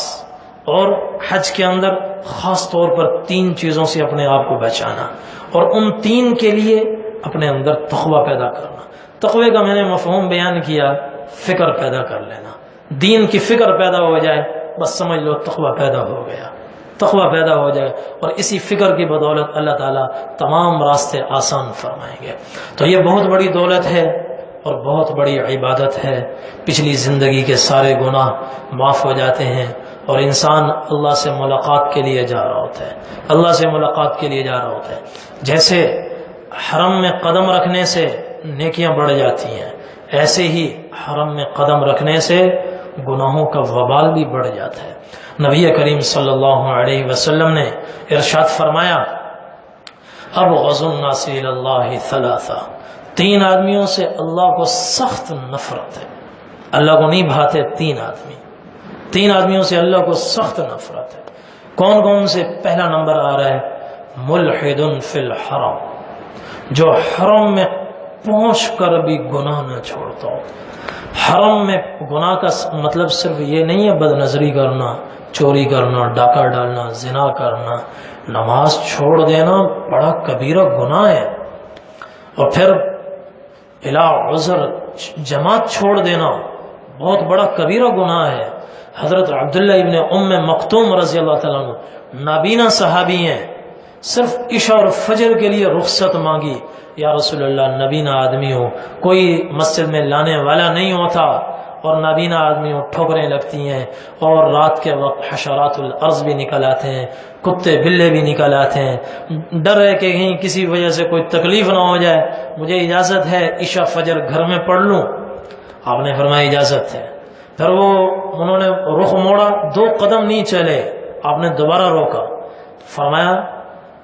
اور حج کے اندر خاص طور پر تین چیزوں سے اپنے آپ کو بچانا، اور ان تین کے لیے اپنے اندر تقوی پیدا کرنا۔ تقوی کا میں نے مفہوم بیان کیا، فکر پیدا کر لینا، دین کی فکر پیدا ہو جائے، بس سمجھ لو تقوی پیدا ہو گیا، تقوی پیدا ہو جائے، اور اسی فکر کی بدولت اللہ تعالیٰ تمام راستے آسان فرمائیں گے۔ تو یہ بہت بڑی دولت ہے اور بہت بڑی عبادت ہے۔ پچھلی زندگی کے سارے گناہ معاف ہو جاتے ہیں اور انسان اللہ سے ملاقات کے لیے جا رہا ہوتا ہے، اللہ سے ملاقات کے لیے جا رہا ہوتا ہے۔ جیسے حرم میں قدم رکھنے سے نیکیاں بڑھ جاتی ہیں، ایسے ہی حرم میں قدم رکھنے سے گناہوں کا وبال بھی بڑھ جاتا ہے۔ نبی کریم صلی اللہ علیہ وسلم نے ارشاد فرمایا ابغض الناس الی اللہ ثلاثہ، تین آدمیوں سے اللہ کو سخت نفرت ہے، اللہ کو نہیں بھاتے تین آدمیوں سے اللہ کو سخت نفرت ہے۔ کون کون سے؟ پہلا نمبر آ رہا ہے ملحد فی الحرم، جو حرم میں پہنچ کر بھی گناہ نہ چھوڑتا ہو۔ حرم میں گناہ کا مطلب صرف یہ نہیں ہے بد نظری کرنا، چوری کرنا، ڈاکہ ڈالنا، زنا کرنا، نماز چھوڑ دینا بڑا کبیرہ گناہ ہے، اور پھر الا عذر جماعت چھوڑ دینا بہت بڑا کبیرہ گناہ ہے۔ حضرت عبداللہ ابن ام مکتوم رضی اللہ تعالیٰ عنہ نابینا صحابی ہیں، صرف عشاء اور فجر کے لیے رخصت مانگی، یا رسول اللہ نابینا آدمی ہو، کوئی مسجد میں لانے والا نہیں ہوتا، اور نابینا آدمی ہو ٹھوکریں لگتی ہیں، اور رات کے وقت حشرات الارض بھی نکل آتے ہیں، کتے بلے بھی نکل آتے ہیں، ڈر ہے کہ کہیں کسی وجہ سے کوئی تکلیف نہ ہو جائے، مجھے اجازت ہے عشاء فجر گھر میں پڑھ لوں؟ آپ نے فرمایا اجازت ہے۔ پھر انہوں نے رخ موڑا، 2 قدم نہیں چلے، آپ نے دوبارہ روکا، فرمایا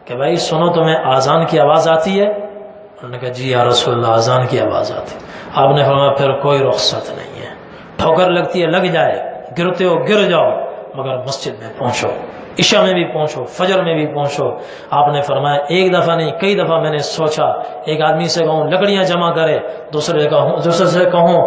کہ بھائی سنو تمہیں آذان کی آواز آتی ہے؟ انہوں نے کہا جی یا رسول اللہ آذان کی آواز آتی۔ آپ نے فرمایا پھر کوئی رخصت نہیں ہے، ٹھوکر لگتی ہے لگ جائے، گرتے ہو گر جاؤ، مگر مسجد میں پہنچو، عشاء میں بھی پہنچو، فجر میں بھی پہنچو۔ آپ نے فرمایا ایک دفعہ نہیں کئی دفعہ میں نے سوچا، ایک آدمی سے کہوں لکڑیاں جمع کرے، دوسرے سے کہوں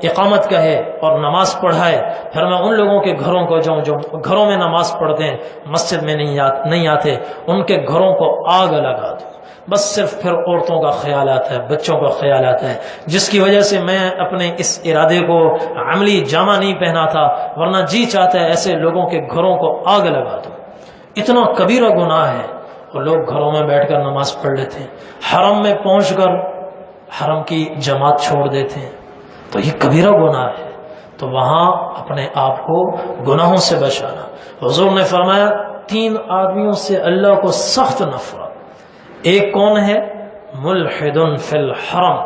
اقامت کہے اور نماز پڑھائے، پھر میں ان لوگوں کے گھروں کو جو گھروں میں نماز پڑھتے ہیں مسجد میں نہیں آتے، ان کے گھروں کو آگ لگا دوں، بس صرف پھر عورتوں کا خیال آتا ہے، بچوں کا خیال آتا ہے، جس کی وجہ سے میں اپنے اس ارادے کو عملی جامہ نہیں پہنا تھا، ورنہ جی چاہتا ہے ایسے لوگوں کے گھروں کو آگ لگا دوں۔ اتنا کبیرہ گناہ ہے، اور لوگ گھروں میں بیٹھ کر نماز پڑھ لیتے ہیں، حرم میں پہنچ کر حرم کی جماعت چھوڑ دیتے ہیں، تو یہ کبیرہ گناہ ہے۔ تو وہاں اپنے آپ کو گناہوں سے بچانا۔ حضور نے فرمایا 3 آدمیوں سے اللہ کو سخت نفرت۔ ایک کون ہے؟ ملحد فی الحرم،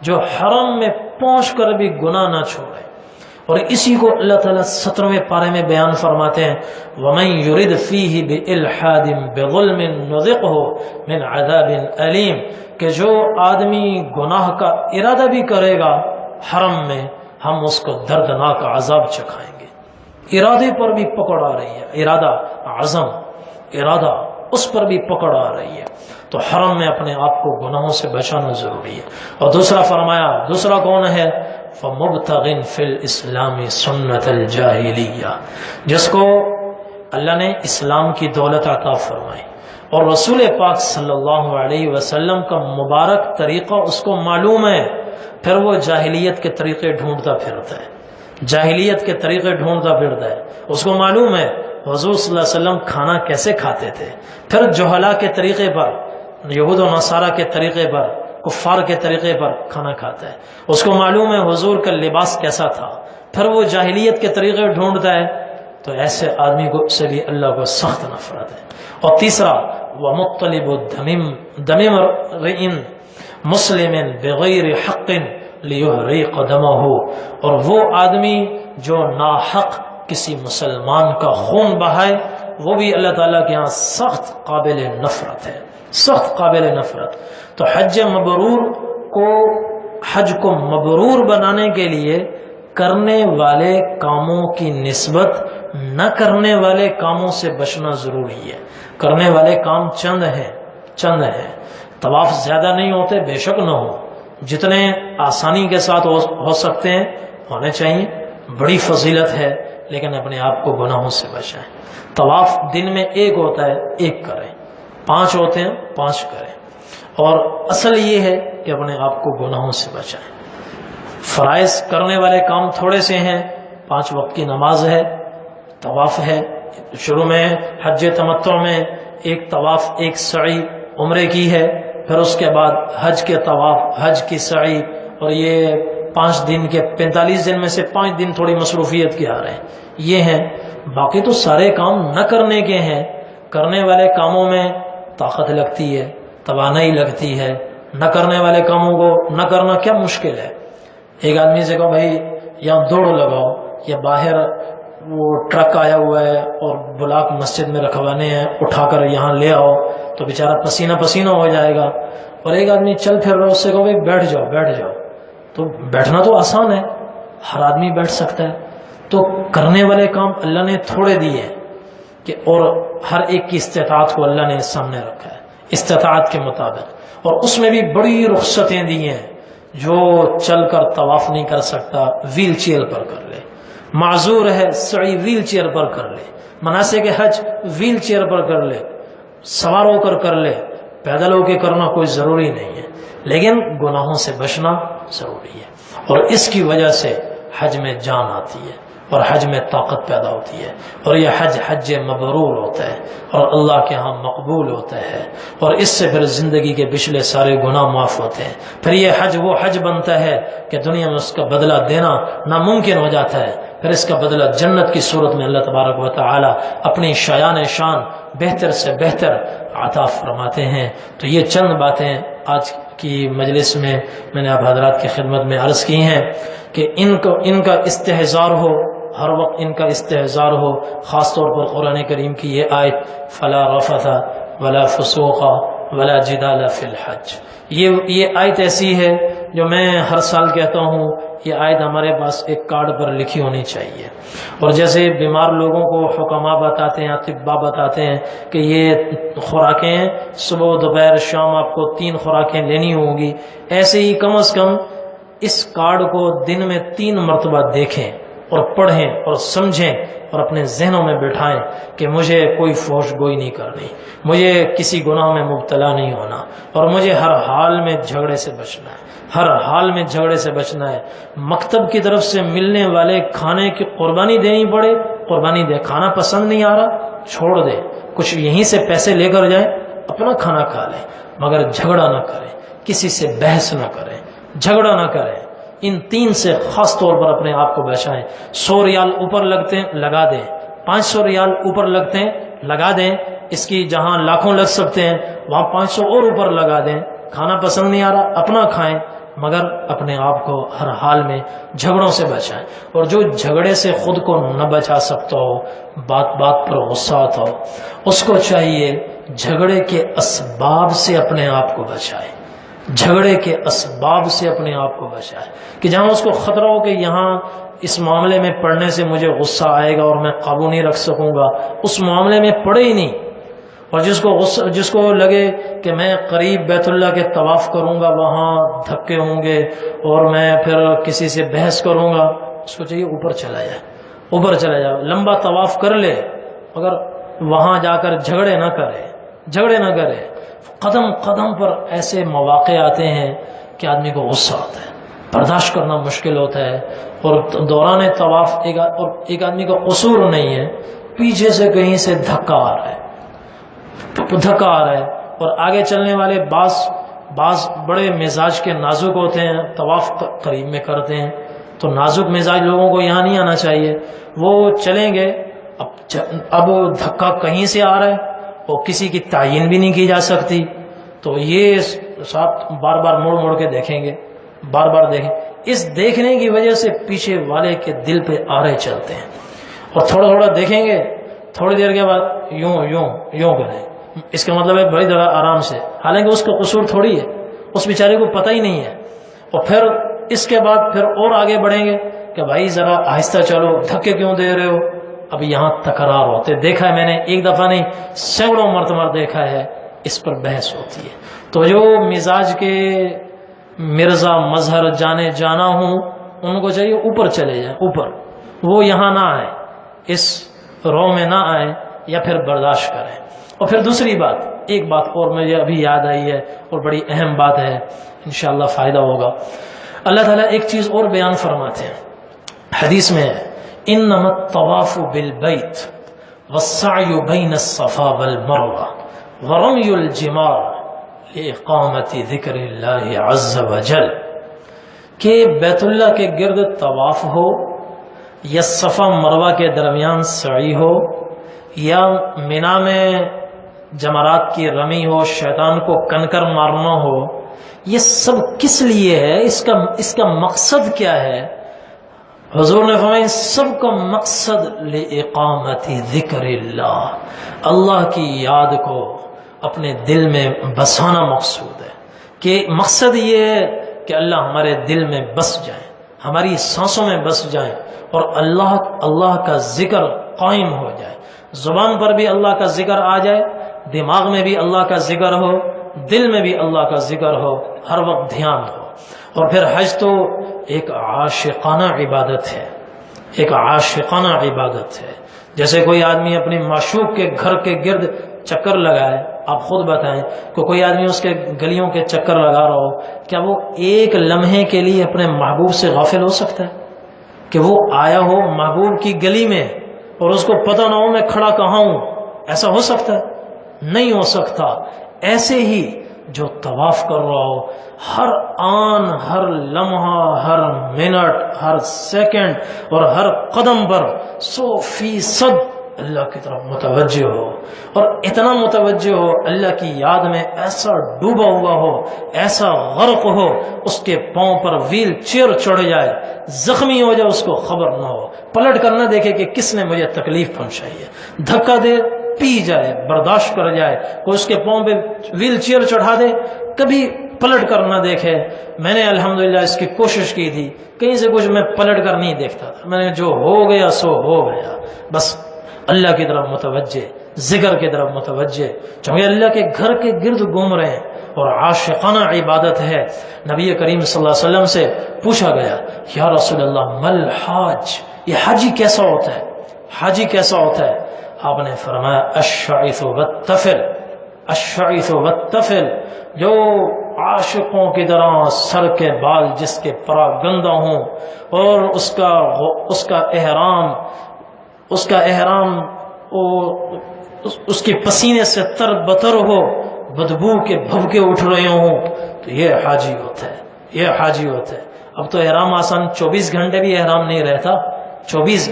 جو حرم میں پہنچ کر بھی گناہ نہ چھوڑے، اور اسی کو اللہ تعالیٰ 17ویں پارے میں بیان فرماتے ہیں وَمَن يُرِدْ فِيهِ بِإِلْحَادٍ بِظُلْمٍ نُذِقْهُ مِنْ عَذَابٍ أَلِيمٍ، کہ جو آدمی گناہ کا ارادہ بھی کرے گا حرم میں، ہم اس کو دردناک عذاب چکھائیں گے۔ ارادے پر بھی پکڑ آ رہی ہے، ارادہ، عزم، ارادہ، اس پر بھی پکڑ آ رہی ہے۔ تو حرم میں اپنے آپ کو گناہوں سے بچانا ضروری ہے۔ اور دوسرا فرمایا، دوسرا کون ہے؟ فَمُبْتَغٍ فِي الْإِسْلَامِ سُنَّةَ الْجَاهِلِيَّةِ، جس کو اللہ نے اسلام کی دولت عطا فرمائی اور رسول پاک صلی اللہ علیہ وسلم کا مبارک طریقہ اس کو معلوم ہے، پھر وہ جاہلیت کے طریقے ڈھونڈتا پھرتا ہے، جاہلیت کے طریقے ڈھونڈتا پھرتا ہے۔ اس کو معلوم ہے حضور صلی اللہ علیہ وسلم کھانا کیسے کھاتے تھے، پھر جہلا کے طریقے پر، یہود و نصارہ کے طریقے پر، کفار کے طریقے پر کھانا کھاتا ہے۔ اس کو معلوم ہے حضور کا لباس کیسا تھا، پھر وہ جاہلیت کے طریقے ڈھونڈتا ہے۔ تو ایسے آدمی کو سے بھی اللہ کو سخت نفرت ہے۔ اور تیسرا وَمُطَّلِبُ دَمِ امْرِئٍ مُسْلِمٍ بِغَيْرِ حَقٍ لِيُحْرِقَ دَمَهُ، اور وہ آدمی جو ناحق کسی مسلمان کا خون بہائے، وہ بھی اللہ تعالیٰ کے ہاں سخت قابل نفرت ہے، سخت قابل نفرت۔ تو حج کو مبرور بنانے کے لیے کرنے والے کاموں کی نسبت نہ کرنے والے کاموں سے بچنا ضروری ہے۔ کرنے والے کام چند ہیں، طواف زیادہ نہیں ہوتے، بے شک نہ ہو، جتنے آسانی کے ساتھ ہو سکتے ہیں ہونے چاہیے، بڑی فضیلت ہے، لیکن اپنے آپ کو گناہوں سے بچائیں۔ طواف دن میں ایک ہوتا ہے، ایک کریں، 5 ہوتے ہیں 5 کریں، اور اصل یہ ہے کہ اپنے آپ کو گناہوں سے بچائیں۔ فرائض کرنے والے کام تھوڑے سے ہیں، 5 وقت کی نماز ہے، طواف ہے، شروع میں حج تمتع میں ایک طواف ایک سعی عمرے کی ہے، پھر اس کے بعد حج کے طواف، حج کی سعی، اور یہ 5 دن کے 45 دن میں سے 5 دن تھوڑی مصروفیت کے آ رہے ہیں، یہ ہیں۔ باقی تو سارے کام نہ کرنے کے ہیں۔ کرنے والے کاموں میں طاقت لگتی ہے، توانائی لگتی ہے، نہ کرنے والے کاموں کو نہ کرنا کیا مشکل ہے۔ ایک آدمی سے کہو بھائی یہاں دوڑ لگاؤ، یا باہر وہ ٹرک آیا ہوا ہے اور بلاک مسجد میں رکھوانے ہیں، اٹھا کر یہاں لے آؤ، تو بیچارہ پسینہ پسینہ ہو جائے گا۔ اور ایک آدمی چل پھر رہا ہے، اس سے کہو بھائی بیٹھ جاؤ بیٹھ جاؤ، تو بیٹھنا تو آسان ہے، ہر آدمی بیٹھ سکتا ہے۔ تو کرنے والے کام اللہ نے تھوڑے دیے کہ، اور ہر ایک کی استطاعت کو اللہ نے سامنے رکھا ہے، استطاعت کے مطابق، اور اس میں بھی بڑی رخصتیں دی ہیں۔ جو چل کر طواف نہیں کر سکتا ویل چیئر پر کر لے، معذور ہے سعی ویل چیئر پر کر لے، مناسک حج ویل چیئر پر کر لے، سوار ہو کر لے، پیدل ہو کے کرنا کوئی ضروری نہیں ہے، لیکن گناہوں سے بچنا ضروری ہے۔ اور اس کی وجہ سے حج میں جان آتی ہے اور حج میں طاقت پیدا ہوتی ہے، اور یہ حج مبرور ہوتا ہے اور اللہ کے ہاں مقبول ہوتا ہے، اور اس سے پھر زندگی کے پچھلے سارے گناہ معاف ہوتے ہیں۔ پھر یہ حج وہ حج بنتا ہے کہ دنیا میں اس کا بدلہ دینا ناممکن ہو جاتا ہے، پھر اس کا بدلہ جنت کی صورت میں اللہ تبارک و تعالی اپنی شایان شان بہتر سے بہتر عطا فرماتے ہیں۔ تو یہ چند باتیں آج کی مجلس میں نے آپ حضرات کی خدمت میں عرض کی ہیں کہ ان کا استحضار ہو، ہر وقت ان کا استحضار ہو، خاص طور پر قرآن کریم کی یہ آیت فلا رفث ولا فسوق ولا جدال فی الحج، یہ آیت ایسی ہے جو میں ہر سال کہتا ہوں، یہ آیت ہمارے پاس ایک کارڈ پر لکھی ہونی چاہیے۔ اور جیسے بیمار لوگوں کو حکما بتاتے ہیں، اطباء بتاتے ہیں کہ یہ خوراکیں صبح دوپہر شام آپ کو 3 خوراکیں لینی ہوں گی، ایسے ہی کم از کم اس کارڈ کو دن میں 3 مرتبہ دیکھیں اور پڑھیں اور سمجھیں اور اپنے ذہنوں میں بٹھائیں کہ مجھے کوئی فحش گوئی نہیں کرنی، مجھے کسی گناہ میں مبتلا نہیں ہونا، اور مجھے ہر حال میں جھگڑے سے بچنا ہے، ہر حال میں جھگڑے سے بچنا ہے۔ مکتب کی طرف سے ملنے والے کھانے کی قربانی دینی پڑے، قربانی دے، کھانا پسند نہیں آ رہا چھوڑ دے، کچھ یہیں سے پیسے لے کر جائیں، اپنا کھانا کھا لیں، مگر جھگڑا نہ کریں، کسی سے بحث نہ کریں، جھگڑا نہ کریں۔ ان 3 سے خاص طور پر اپنے آپ کو بچائیں۔ 100 ریال اوپر لگتے ہیں لگا دیں، 500 ریال اوپر لگتے ہیں لگا دیں، اس کی جہاں لاکھوں لگ سکتے ہیں وہاں 500 اور اوپر لگا دیں۔ کھانا پسند نہیں آ رہا اپنا کھائیں، مگر اپنے آپ کو ہر حال میں جھگڑوں سے بچائیں. اور جو جھگڑے سے خود کو نہ بچا سکتا ہو، بات بات پر غصہ آتا ہو، اس کو چاہیے جھگڑے کے اسباب سے اپنے آپ کو بچائے. جھگڑے کے اسباب سے اپنے آپ کو بچائے کہ جہاں اس کو خطرہ ہو کہ یہاں اس معاملے میں پڑھنے سے مجھے غصہ آئے گا اور میں قابو نہیں رکھ سکوں گا، اس معاملے میں پڑے ہی نہیں. اور جس کو لگے کہ میں قریب بیت اللہ کے طواف کروں گا، وہاں دھکے ہوں گے اور میں پھر کسی سے بحث کروں گا، اس کو چاہیے اوپر چلا جائے، اوپر چلا جائے. لمبا طواف کر لے مگر وہاں جا کر جھگڑے نہ کرے. قدم قدم پر ایسے مواقع آتے ہیں کہ آدمی کو غصہ آتا ہے، برداشت کرنا مشکل ہوتا ہے. اور دوران طواف ایک آدمی کا قصور نہیں ہے، پیچھے سے کہیں سے دھکا آ رہا ہے اور آگے چلنے والے بعض بڑے مزاج کے نازک ہوتے ہیں، طواف قریب میں کرتے ہیں تو نازک مزاج لوگوں کو یہاں نہیں آنا چاہیے. وہ چلیں گے، اب دھکا کہیں سے آ رہا ہے اور کسی کی تعین بھی نہیں کی جا سکتی، تو یہ ساتھ بار بار موڑ کے دیکھیں گے، بار بار دیکھیں. اس دیکھنے کی وجہ سے پیچھے والے کے دل پہ آرے چلتے ہیں اور تھوڑا دیکھیں گے، تھوڑی دیر کے بعد یوں کریں. اس کا مطلب ہے بڑی جگہ آرام سے، حالانکہ اس کا قصور تھوڑی ہے، اس بیچارے کو پتہ ہی نہیں ہے. اور پھر اس کے بعد پھر اور آگے بڑھیں گے کہ بھائی ذرا آہستہ چلو، دھکے کیوں دے رہے ہو. اب یہاں تکرار ہوتے دیکھا ہے میں نے، ایک دفعہ نہیں سینکڑوں مرتبہ دیکھا ہے، اس پر بحث ہوتی ہے. تو جو مزاج کے مرزا مظہر جانا ہوں ان کو چاہیے اوپر چلے جائیں، اوپر. وہ یہاں نہ آئے، اس رو میں نہ آئے یا پھر برداشت کریں. اور پھر دوسری بات، ایک بات اور مجھے ابھی یاد آئی ہے اور بڑی اہم بات ہے، انشاءاللہ فائدہ ہوگا. اللہ تعالیٰ ایک چیز اور بیان فرماتے ہیں حدیث میں، انما الطواف بالبیت والسعی بین الصفا والمروہ ورمی الجمار لإقامت ذکر اللہ عز وجل. کہ بیت اللہ کے گرد طواف ہو یا صفا مروہ کے درمیان سعی ہو یا مینا میں جمرات کی رمی ہو، شیطان کو کنکر مارنا ہو، یہ سب کس لیے ہے؟ اس کا مقصد کیا ہے؟ حضور نے فرمایا سب کا مقصد لإقامت ذکر اللہ کی یاد کو اپنے دل میں بسانا مقصود ہے. کہ مقصد یہ ہے کہ اللہ ہمارے دل میں بس جائیں، ہماری سانسوں میں بس جائیں اور اللہ کا ذکر قائم ہو جائے. زبان پر بھی اللہ کا ذکر آ جائے، دماغ میں بھی اللہ کا ذکر ہو، دل میں بھی اللہ کا ذکر ہو، ہر وقت دھیان ہو. اور پھر حج تو ایک عاشقانہ عبادت ہے، ایک عاشقانہ عبادت ہے. جیسے کوئی آدمی اپنی معشوق کے گھر کے گرد چکر لگائے، آپ خود بتائیں کہ کوئی آدمی اس کے گلیوں کے چکر لگا رہا ہو، کیا وہ ایک لمحے کے لیے اپنے محبوب سے غافل ہو سکتا ہے؟ کہ وہ آیا ہو محبوب کی گلی میں اور اس کو پتہ نہ ہو میں کھڑا کہاں ہوں، ایسا ہو سکتا ہے؟ نہیں ہو سکتا. ایسے ہی جو طواف کر رہا ہو، ہر آن، ہر لمحہ، ہر منٹ، ہر سیکنڈ اور ہر قدم پر 100% اللہ کی طرف متوجہ ہو، اور اتنا متوجہ ہو اللہ کی یاد میں ایسا ڈوبا ہوا ہو، ایسا غرق ہو، اس کے پاؤں پر ویل چیئر چڑھ جائے، زخمی ہو جائے، اس کو خبر نہ ہو، پلٹ کر نہ دیکھے کہ کس نے مجھے تکلیف پہنچائی ہے، دھکا دے پی جائے، برداشت کر جائے، کوئی اس کے پاؤں پہ ویل چیئر چڑھا دے، کبھی پلٹ کر نہ دیکھے. میں نے الحمدللہ اس کی کوشش کی تھی، کہیں سے کچھ میں پلٹ کر نہیں دیکھتا تھا، میں نے جو ہو گیا سو ہو گیا، بس اللہ کی طرف متوجہ، ذکر کی طرف متوجہ، چونکہ اللہ کے گھر کے گرد گھوم رہے ہیں اور عاشقانہ عبادت ہے. نبی کریم صلی اللہ علیہ وسلم سے پوچھا گیا، یا رسول اللہ مل حاج، یہ حاجی کیسا ہوتا ہے؟ حاجی کیسا ہوتا ہے؟ آپ نے فرمایا الشعث والطفل، الشعث والطفل، جو عاشقوں کی طرح سر کے بال جس کے پراگندہ ہوں اور اس کا احرام اس کے پسینے سے تر بتر ہو، بدبو کے بھبکے اٹھ رہے ہوں، تو یہ حاجی ہوتا ہے، یہ حاجی ہوتا ہے. اب تو احرام آسان 24 گھنٹے بھی احرام نہیں رہتا. 24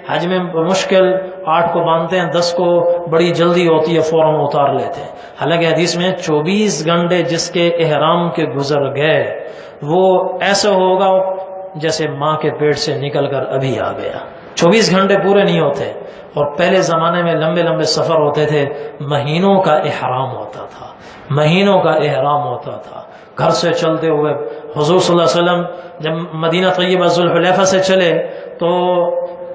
حج میں مشکل 8 کو باندھتے ہیں، 10 کو بڑی جلدی ہوتی ہے فوراً اتار لیتے ہیں، حالانکہ حدیث میں 24 گھنٹے جس کے احرام کے گزر گئے وہ ایسا ہوگا جیسے ماں کے پیٹ سے نکل کر ابھی آ گیا۔ 24 گھنٹے پورے نہیں ہوتے، اور پہلے زمانے میں لمبے لمبے سفر ہوتے تھے، مہینوں کا احرام ہوتا تھا، مہینوں کا احرام ہوتا تھا۔ گھر سے چلتے ہوئے حضور صلی اللہ علیہ وسلم جب مدینہ طیبہ ذوالحلیفہ سے چلے تو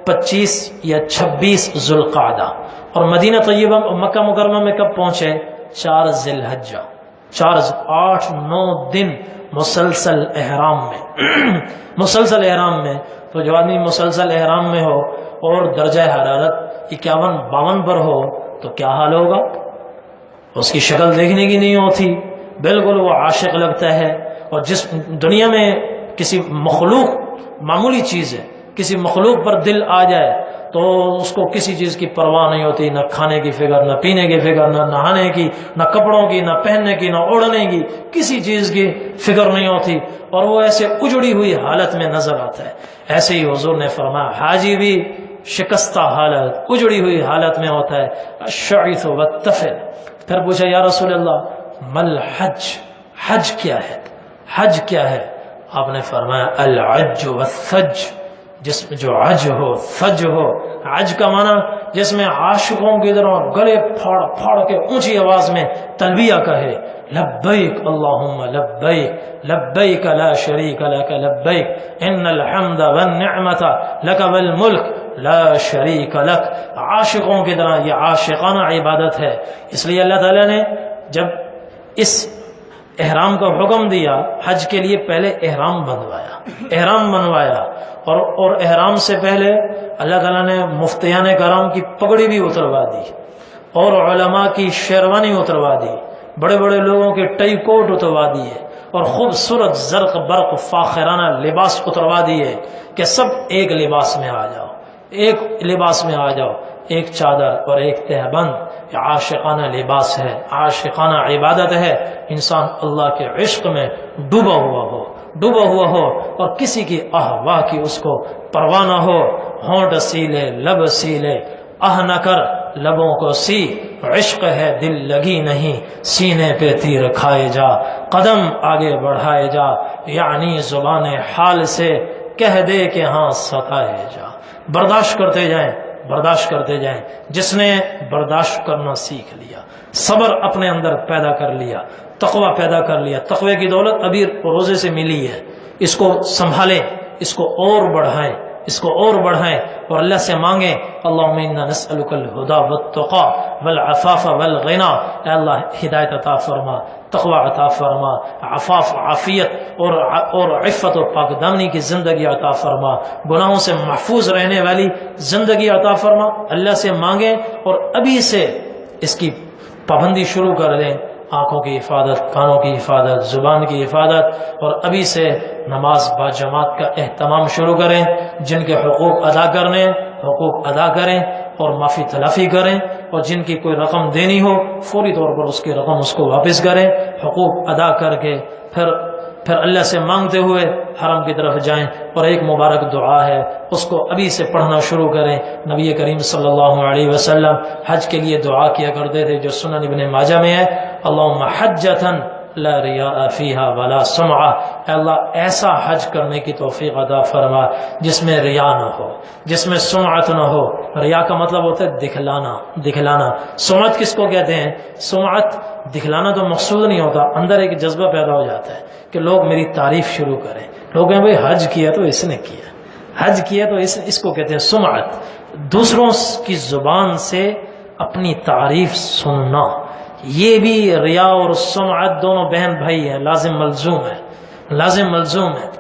25 یا 26 ذوالقعدہ، اور مدینہ طیبہ مکہ مکرمہ میں کب پہنچے؟ 4 ذی الحجہ، 8-9 دن مسلسل احرام میں مسلسل احرام میں۔ تو جو آدمی مسلسل احرام میں ہو اور درجہ حرارت 51-52 پر ہو تو کیا حال ہوگا؟ اس کی شکل دیکھنے کی نہیں ہوتی، بالکل وہ عاشق لگتا ہے۔ اور جس دنیا میں کسی مخلوق، معمولی چیز ہے، کسی مخلوق پر دل آ جائے تو اس کو کسی چیز کی پرواہ نہیں ہوتی، نہ کھانے کی فکر، نہ پینے کی فکر، نہ نہانے کی، نہ کپڑوں کی، نہ پہننے کی، نہ اوڑھنے کی، کسی چیز کی فکر نہیں ہوتی، اور وہ ایسے اجڑی ہوئی حالت میں نظر آتا ہے۔ ایسے ہی حضور نے فرمایا حاجی بھی شکستہ حالت، اجڑی ہوئی حالت میں ہوتا ہے، الشعث والتفل۔ پھر پوچھا یا رسول اللہ مل حج، حج کیا ہے؟ حج کیا ہے؟ آپ نے فرمایا العج والثج، جس میں جو عج ہو، فج ہو۔ عج کا معنی جس میں عاشقوں کی طرح گلے پھاڑ پھاڑ کے اونچی آواز میں تلبیہ کہے، لبیک اللہم لبیک لبیک لا شریک لک لبیک ان الحمد والنعمت لک والملک لا شریک لک۔ عاشقوں کی طرح یہ عاشقانہ عبادت ہے۔ اس لیے اللہ تعالیٰ نے جب اس احرام کا حکم دیا، حج کے لیے پہلے احرام بنوایا اور احرام سے پہلے اللہ تعالیٰ نے مفتیان کرام کی پگڑی بھی اتروا دی، اور علماء کی شیروانی اتروا دی، بڑے بڑے لوگوں کے ٹئی کوٹ اتروا دیے، اور خوبصورت زرق برق فاخرانہ لباس اتروا دیے کہ سب ایک لباس میں آ جاؤ، ایک لباس میں آ جاؤ، ایک چادر اور ایک تہبند۔ یہ عاشقانہ لباس ہے، عاشقانہ عبادت ہے۔ انسان اللہ کے عشق میں ڈوبا ہوا ہو اور کسی کی احوا کی اس کو پرواہ نہ ہو۔ ہونٹ سیلے، لب سیلے، نہ کر لبوں کو سی، عشق ہے دل لگی نہیں، سینے پہ تیر کھائے جا، قدم آگے بڑھائے جا، یعنی زبان حال سے کہہ دے کہ ہاں ستائے جا۔ برداشت کرتے جائیں۔ جس نے برداشت کرنا سیکھ لیا، صبر اپنے اندر پیدا کر لیا، تقوی پیدا کر لیا، تقوی کی دولت ابھی روزے سے ملی ہے، اس کو سنبھالیں، اس کو اور بڑھائیں اور اللہ سے مانگیں اللہم انا نسألک الہدی والتقی والعفاف والغنی۔ اے اللہ ہدایت عطا فرما، تقوی عطا فرما، عفاف عافیت اور عفت و پاک دامنی کی زندگی عطا فرما، گناہوں سے محفوظ رہنے والی زندگی عطا فرما۔ اللہ سے مانگیں اور ابھی سے اس کی پابندی شروع کر دیں، آنکھوں کی حفاظت، کانوں کی حفاظت، زبان کی حفاظت، اور ابھی سے نماز با جماعت کا اہتمام شروع کریں۔ جن کے حقوق ادا کریں اور معافی تلافی کریں، اور جن کی کوئی رقم دینی ہو فوری طور پر اس کی رقم اس کو واپس کریں، حقوق ادا کر کے پھر اللہ سے مانگتے ہوئے حرم کی طرف جائیں، اور ایک مبارک دعا ہے اس کو ابھی سے پڑھنا شروع کریں۔ نبی کریم صلی اللہ علیہ وسلم حج کے لیے دعا کیا کرتے تھے جو سنن ابن ماجہ میں ہے، اللہم حجۃ لا ریاء فیہا ولا سمعہ۔ اے اللہ ایسا حج کرنے کی توفیق عطا فرما جس میں ریا نہ ہو، جس میں سمعت نہ ہو۔ ریا کا مطلب ہوتا ہے دکھلانا۔ سمعت کس کو کہتے ہیں؟ سمعت دکھلانا تو مقصود نہیں ہوتا، اندر ایک جذبہ پیدا ہو جاتا ہے کہ لوگ میری تعریف شروع کریں، لوگ کہیں بھائی حج کیا تو اس نے کیا، حج کیا تو اس کو کہتے ہیں سمعت۔ دوسروں کی زبان سے اپنی تعریف سننا، یہ بھی ریا اور سمعت دونوں بہن بھائی ہیں، لازم ملزوم ہے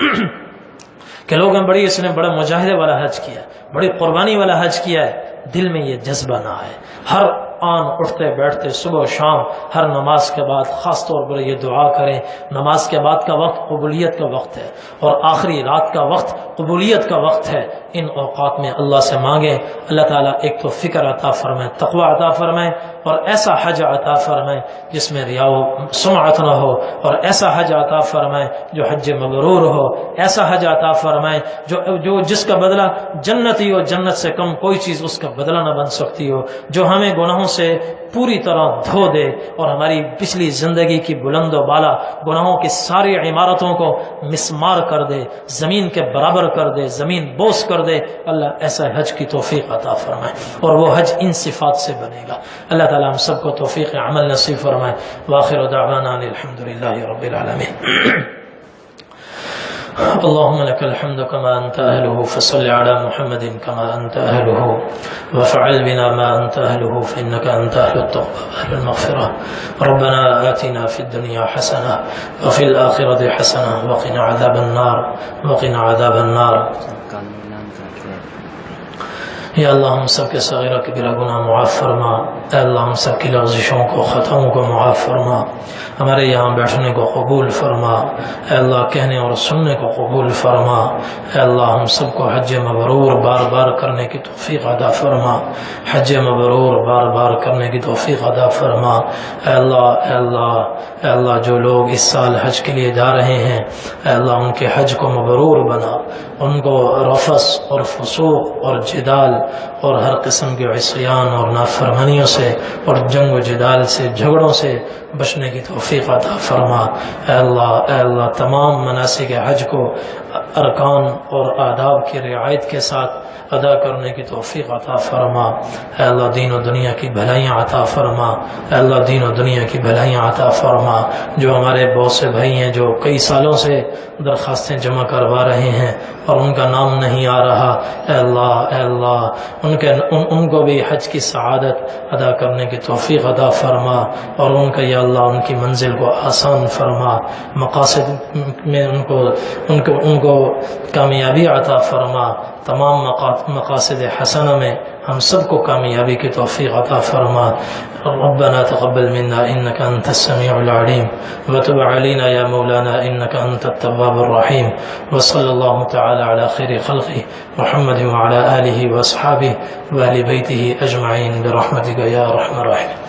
کہ لوگ بڑی اس نے بڑا مجاہدے والا حج کیا، بڑی قربانی والا حج کیا ہے، دل میں یہ جذبہ نہ آئے۔ ہر آن اٹھتے بیٹھتے صبح و شام ہر نماز کے بعد خاص طور پر یہ دعا کریں. نماز کے بعد کا وقت قبولیت کا وقت ہے اور آخری رات کا وقت قبولیت کا وقت ہے. ان اوقات میں اللہ سے مانگیں. اللہ تعالیٰ ایک تو فکر عطا فرمائے, تقوی عطا فرمائے, اور ایسا حج عطا فرمائے جس میں ریا و سمعت نہ ہو, اور ایسا حج عطا فرمائے جو حج مبرور ہو, ایسا حج عطا فرمائے جو جس کا بدلہ جنت ہی ہو, جنت سے کم کوئی چیز اس کا بدلہ نہ بن سکتی ہو, جو ہمیں گناہوں سے پوری طرح دھو دے اور ہماری پچھلی زندگی کی بلند و بالا گناہوں کی ساری عمارتوں کو مسمار کر دے, زمین کے برابر کر دے, زمین بوس کر دے. اللہ ایسا حج کی توفیق عطا فرمائے, اور وہ حج ان صفات سے بنے گا. اللہ تعالیٰ ہم سب کو توفیق عمل نصیب فرمائے. وآخر دعوانا الحمدللہ رب العالمین. اللهم لك الحمد كما أنت أهله فصل على محمد كما أنت أهله وفعل بنا ما أنت أهله فإنك أنت أهل التوبة وأهل المغفرة. ربنا آتنا في الدنيا حسنة وفي الآخرة حسنة وقنا عذاب النار وقنا عذاب النار. یا اللہ ہم سب کے صغیرہ کبیرہ گناہ معاف فرما. اے اللہ ہم سب کی لغزشوں کو خطاؤں کو معاف فرما. ہمارے یہاں بیٹھنے کو قبول فرما. اے اللہ کہنے اور سننے کو قبول فرما. اے اللہ ہم سب کو حج مبرور بار بار کرنے کی توفیق عطا فرما. حج مبرور بار بار کرنے کی توفیق عطا فرما. اے اللہ اے اللہ اے اللہ جو لوگ اس سال حج کے لیے جا رہے ہیں, اے اللہ ان کے حج کو مبرور بنا. ان کو رفث اور فسوق اور جدال اور ہر قسم کے عصیان اور نافرمانیوں سے اور جنگ و جدال سے, جھگڑوں سے بچنے کی توفیق عطا فرما. اے اللہ تمام مناسک حج کو ارکان اور آداب کی رعایت کے ساتھ ادا کرنے کی توفیق عطا فرما. اے اللہ دین و دنیا کی بھلائیاں عطا فرما. اے اللہ دین و دنیا کی بھلائیاں عطا فرما. جو ہمارے بہت سے بھائی ہیں جو کئی سالوں سے درخواستیں جمع کروا رہے ہیں اور ان کا نام نہیں آ رہا, اے اللہ ان کو بھی حج کی سعادت ادا کرنے کی توفیق عطا فرما, اور ان کا یا اللہ ان کی منزل کو آسان فرما. مقاصد میں ان کو کامیابی عطا فرما. تمام مقاصد حسنہ میں ہم سب کو کامیابی کی توفیق عطا فرما. ربنا تقبل منا انك انت السميع العليم وتب علينا يا مولانا انك انت التواب الرحيم. وصلى الله تعالى على خير خلقه محمد وعلى اله واصحابه واهل بيته اجمعين برحمتك يا ارحم الراحمين.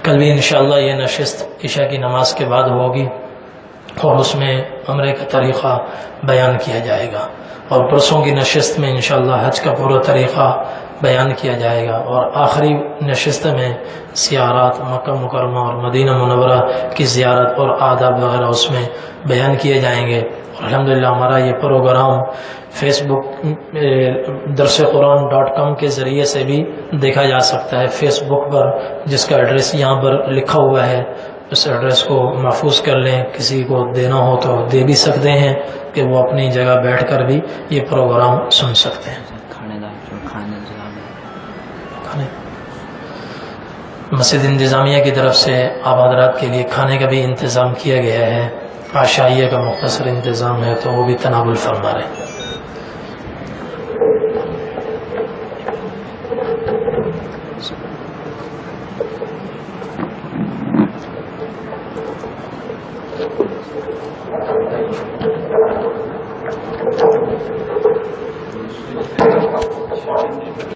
کل بھی انشاءاللہ یہ نشست عشاء کی نماز کے بعد ہوگی اور اس میں عمرے کا طریقہ بیان کیا جائے گا, اور پرسوں کی نشست میں انشاءاللہ حج کا پورا طریقہ بیان کیا جائے گا, اور آخری نشست میں زیارات مکہ مکرمہ اور مدینہ منورہ کی زیارت اور آداب وغیرہ اس میں بیان کیے جائیں گے. اور الحمدللہ ہمارا یہ پروگرام فیس بک درسقرآن.com کے ذریعے سے بھی دیکھا جا سکتا ہے. فیس بک پر جس کا ایڈریس یہاں پر لکھا ہوا ہے اس ایڈریس کو محفوظ کر لیں. کسی کو دینا ہو تو دے بھی سکتے ہیں کہ وہ اپنی جگہ بیٹھ کر بھی یہ پروگرام سن سکتے ہیں. مسجد انتظامیہ کی طرف سے آپ حضرات کے لیے کھانے کا بھی انتظام کیا گیا ہے. عشائیہ کا مختصر انتظام ہے تو وہ بھی تناول فرما رہے ہیں.